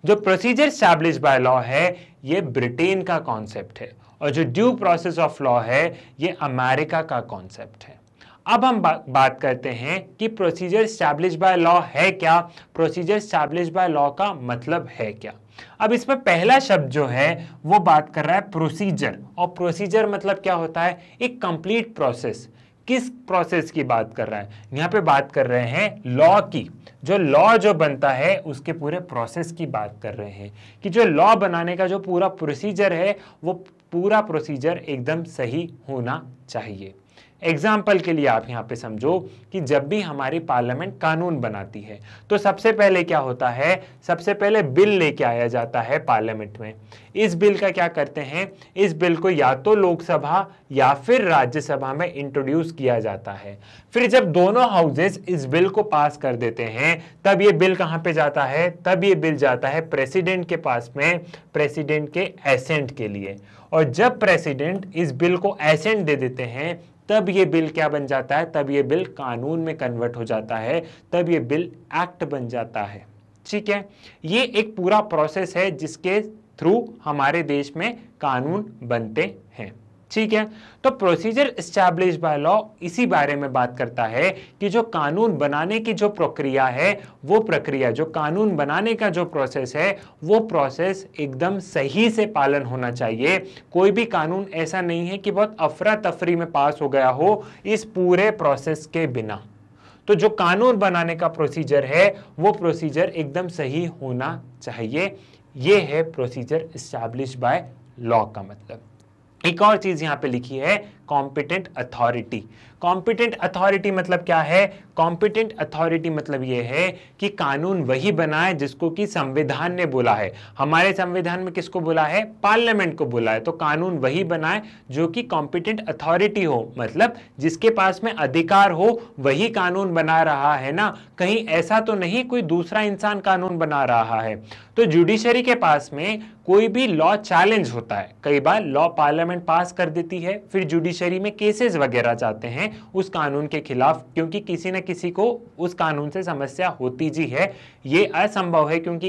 जो प्रोसीजर एस्टैब्लिश बाय लॉ है ये ब्रिटेन का कॉन्सेप्ट है और जो ड्यू प्रोसेस ऑफ लॉ है ये अमेरिका का कॉन्सेप्ट है। अब हम बात करते हैं कि प्रोसीजर एस्टैब्लिश बाय लॉ है क्या, प्रोसीजर एस्टैब्लिश बाय लॉ का मतलब है क्या। अब इसमें पहला शब्द जो है वो बात कर रहा है प्रोसीजर, और प्रोसीजर मतलब क्या होता है? एक कंप्लीट प्रोसेस। किस प्रोसेस की बात कर रहा है? यहाँ पे बात कर रहे हैं लॉ की। जो लॉ जो बनता है उसके पूरे प्रोसेस की बात कर रहे हैं कि जो लॉ बनाने का जो पूरा प्रोसीजर है वो पूरा प्रोसीजर एकदम सही होना चाहिए। एग्जाम्पल के लिए आप यहाँ पे समझो कि जब भी हमारी पार्लियामेंट कानून बनाती है तो सबसे पहले क्या होता है? सबसे पहले बिल लेके आया जाता है पार्लियामेंट में। इस बिल का क्या करते हैं? इस बिल को या तो लोकसभा या फिर राज्यसभा में इंट्रोड्यूस किया जाता है। फिर जब दोनों हाउसेस इस बिल को पास कर देते हैं तब ये बिल कहाँ पे जाता है? तब ये बिल जाता है प्रेसिडेंट के पास में, प्रेसिडेंट के एसेंट के लिए। और जब प्रेसिडेंट इस बिल को एसेंट दे देते हैं तब ये बिल क्या बन जाता है? तब ये बिल कानून में कन्वर्ट हो जाता है, तब ये बिल एक्ट बन जाता है। ठीक है, ये एक पूरा प्रोसेस है जिसके थ्रू हमारे देश में कानून बनते हैं। ठीक है, तो प्रोसीजर एस्टैब्लिश बाय लॉ इसी बारे में बात करता है कि जो कानून बनाने की जो प्रक्रिया है, वो प्रक्रिया, जो कानून बनाने का जो प्रोसेस है वो प्रोसेस एकदम सही से पालन होना चाहिए। कोई भी कानून ऐसा नहीं है कि बहुत अफरा तफरी में पास हो गया हो इस पूरे प्रोसेस के बिना। तो जो कानून बनाने का प्रोसीजर है वो प्रोसीजर एकदम सही होना चाहिए। ये है प्रोसीजर एस्टैब्लिश बाय लॉ का मतलब। एक और चीज यहां पे लिखी है, कॉम्पिटेंट अथॉरिटी। कॉम्पिटेंट अथॉरिटी मतलब क्या है? कॉम्पिटेंट अथॉरिटी मतलब ये है कि कानून वही बनाए जिसको कि संविधान ने बोला है। हमारे संविधान में किसको बोला है? पार्लियामेंट को बोला है। तो कानून वही बनाए जो कि कॉम्पिटेंट अथॉरिटी हो, मतलब जिसके पास में अधिकार हो वही कानून बना रहा है ना, कहीं ऐसा तो नहीं कोई दूसरा इंसान कानून बना रहा है। तो जुडिशरी के पास में कोई भी लॉ चैलेंज होता है, कई बार लॉ पार्लियामेंट पास कर देती है, फिर जुडिशरी में केसेस वगैरह जाते हैं उस कानून के खिलाफ, क्योंकि किसी न किसी को उस कानून से समस्या होती जी है। ये असंभव है क्योंकि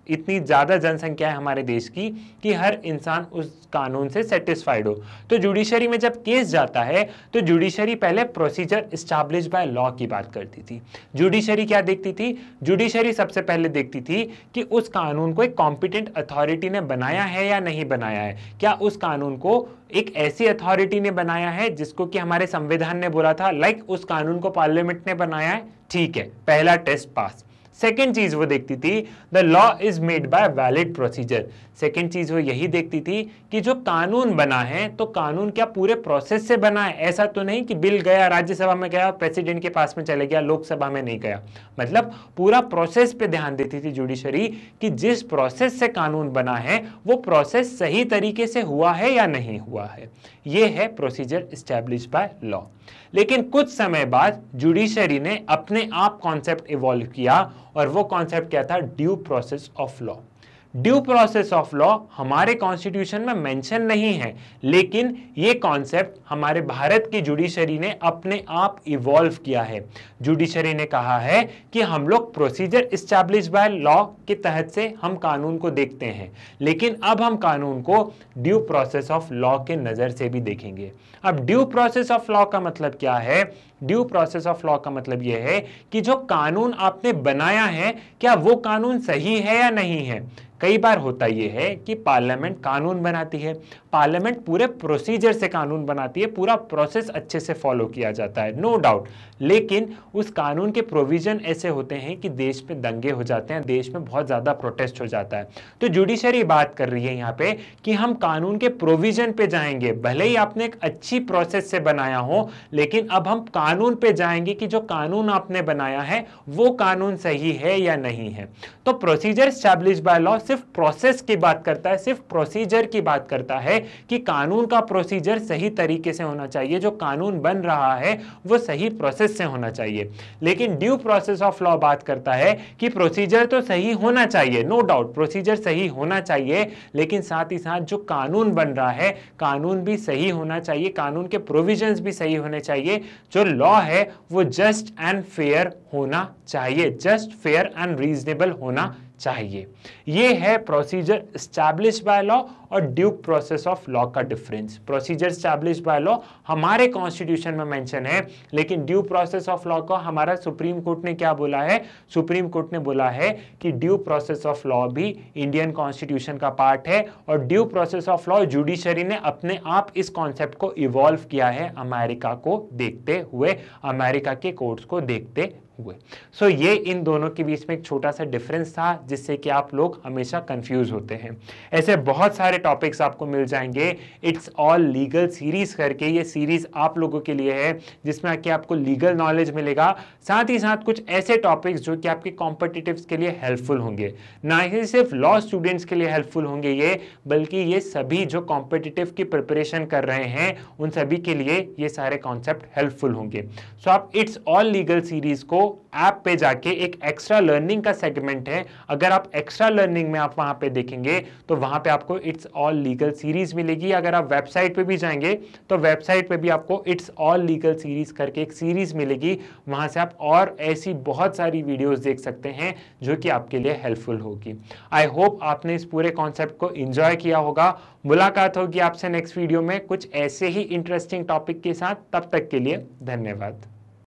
इतनी ज्यादा जनसंख्या है हमारे देश की कि हर इंसान उस कानून से सेटिस्फाइड हो। तो जुडिशरी में जब केस जाता है तो जुडिशरी पहले प्रोसीजर एस्टैब्लिश बाय लॉ की बात करती थी। जुडिशरी क्या देखती थी? जुडिशरी सबसे पहले देखती थी कि उस कानून को एक कॉम्पिटेंट अथॉरिटी ने बनाया है या नहीं बनाया है। क्या उस कानून को एक ऐसी अथॉरिटी ने बनाया है जिसको कि हमारे संविधान ने बोला था, लाइक उस कानून को पार्लियामेंट ने बनाया है? ठीक है, पहला टेस्ट पास। सेकेंड चीज वो देखती थी, the law is made by valid procedure. Second चीज वो यही देखती थी कि जो कानून बना है तो कानून क्या पूरे प्रोसेस से बना है। ऐसा तो नहीं कि बिल गया राज्यसभा में गया, प्रेसिडेंट के पास में चले गया, लोकसभा में नहीं गया। मतलब पूरा प्रोसेस पे ध्यान देती थी जुडिशरी कि जिस प्रोसेस से कानून बना है वो प्रोसेस सही तरीके से हुआ है या नहीं हुआ है। ये है प्रोसीजर एस्टैब्लिश बाय लॉ। लेकिन कुछ समय बाद जुडिशरी ने अपने आप कॉन्सेप्ट इवॉल्व किया और वो कॉन्सेप्ट क्या था? Due process of law. Due process of law हमारे कॉन्स्टिट्यूशन में मेंशन नहीं है, लेकिन ये कॉन्सेप्ट हमारे भारत की जुडिशरी ने अपने आप इवॉल्व किया है। जुडिशरी ने कहा है कि हम लोग प्रोसीजर एस्टैब्लिश बाय लॉ के तहत से हम कानून को देखते हैं, लेकिन अब हम कानून को ड्यू प्रोसेस ऑफ लॉ के नजर से भी देखेंगे। अब ड्यू प्रोसेस ऑफ लॉ का मतलब क्या है? ड्यू प्रोसेस ऑफ लॉ का मतलब यह है कि जो कानून आपने बनाया है क्या वो कानून सही है या नहीं है। कई बार होता यह है कि पार्लियामेंट कानून बनाती है, पार्लियामेंट पूरे प्रोसीजर से कानून बनाती है, पूरा प्रोसेस अच्छे से फॉलो किया जाता है, नो डाउट, लेकिन उस कानून के प्रोविजन ऐसे होते हैं कि देश में दंगे हो जाते हैं, देश में बहुत ज्यादा प्रोटेस्ट हो जाता है। तो जुडिशरी बात कर रही है यहाँ पे कि हम कानून के प्रोविजन पे जाएंगे, भले ही आपने एक अच्छी प्रोसेस से बनाया हो, लेकिन अब हम कानून पे जाएंगे कि जो कानून आपने बनाया है वो कानून सही है या नहीं है। तो प्रोसीजर एस्टैब्लिश्ड बाय लॉ सिर्फ प्रोसेस की बात करता है, सिर्फ प्रोसीजर की बात करता है कि कानून का प्रोसीजर सही तरीके से होना चाहिए, जो कानून बन रहा है वो सही प्रोसेस से होना चाहिए। लेकिन ड्यू प्रोसेस ऑफ लॉ बात करता है कि प्रोसीजर तो सही होना चाहिए, नो डाउट प्रोसीजर सही होना चाहिए, लेकिन साथ ही साथ जो कानून बन रहा है कानून भी सही होना चाहिए, कानून के प्रोविजंस भी सही होने चाहिए, जो लॉ है वो जस्ट एंड फेयर होना चाहिए, जस्ट फेयर एंड रीजनेबल होना चाहिए। ये है प्रोसीजर एस्टैब्लिश्ड बाय लॉ और ड्यू प्रोसेस ऑफ लॉ का difference. Procedure established by law हमारे कॉन्स्टिट्यूशन में मेंशन है, लेकिन ड्यू प्रोसेस ऑफ लॉ को हमारा सुप्रीम कोर्ट ने क्या बोला है? सुप्रीम कोर्ट ने बोला है कि ड्यू प्रोसेस ऑफ लॉ भी इंडियन कॉन्स्टिट्यूशन का पार्ट है, और due process of law judiciary ने अपने आप इस कॉन्सेप्ट को इवॉल्व किया है अमेरिका को देखते हुए, अमेरिका के कोर्ट्स को देखते हुए। सो ये इन दोनों के बीच में एक छोटा सा डिफरेंस था, जिससे कि आप लोग हमेशा कंफ्यूज होते हैं। ऐसे बहुत सारे टॉपिक्स आपको मिल जाएंगे इट्स ऑल लीगल सीरीज करके, ये सीरीज आप लोगों के लिए है जिसमें आके आपको लीगल नॉलेज मिलेगा, साथ ही साथ कुछ ऐसे टॉपिक्स जो कि आपके कॉम्पिटिटिव्स के लिए हेल्पफुल होंगे, ना ही सिर्फ लॉ स्टूडेंट्स के लिए हेल्पफुल होंगे ये, बल्कि ये सभी जो कॉम्पिटिटिव की प्रिपरेशन कर रहे हैं उन सभी के लिए ये सारे कॉन्सेप्ट हेल्पफुल होंगे। सो आप इट्स ऑल लीगल सीरीज को ऐप पे जाके, एक एक्स्ट्रा लर्निंग का सेगमेंट है, अगर आप एक्स्ट्रा लर्निंग में आप वहां पे देखेंगे तो वहां पे आपको इट्स ऑल लीगल सीरीज मिलेगी। अगर आप वेबसाइट पे भी जाएंगे तो वेबसाइट पे भी आपको इट्स ऑल लीगल सीरीज करके एक सीरीज मिलेगी, वहां से आप और ऐसी बहुत सारी वीडियोस देख सकते हैं जो कि आपके लिए हेल्पफुल होगी। आई होप आपने इस पूरे कॉन्सेप्ट को एंजॉय किया होगा। मुलाकात होगी आपसे नेक्स्ट वीडियो में कुछ ऐसे ही इंटरेस्टिंग टॉपिक के साथ, तब तक के लिए धन्यवाद।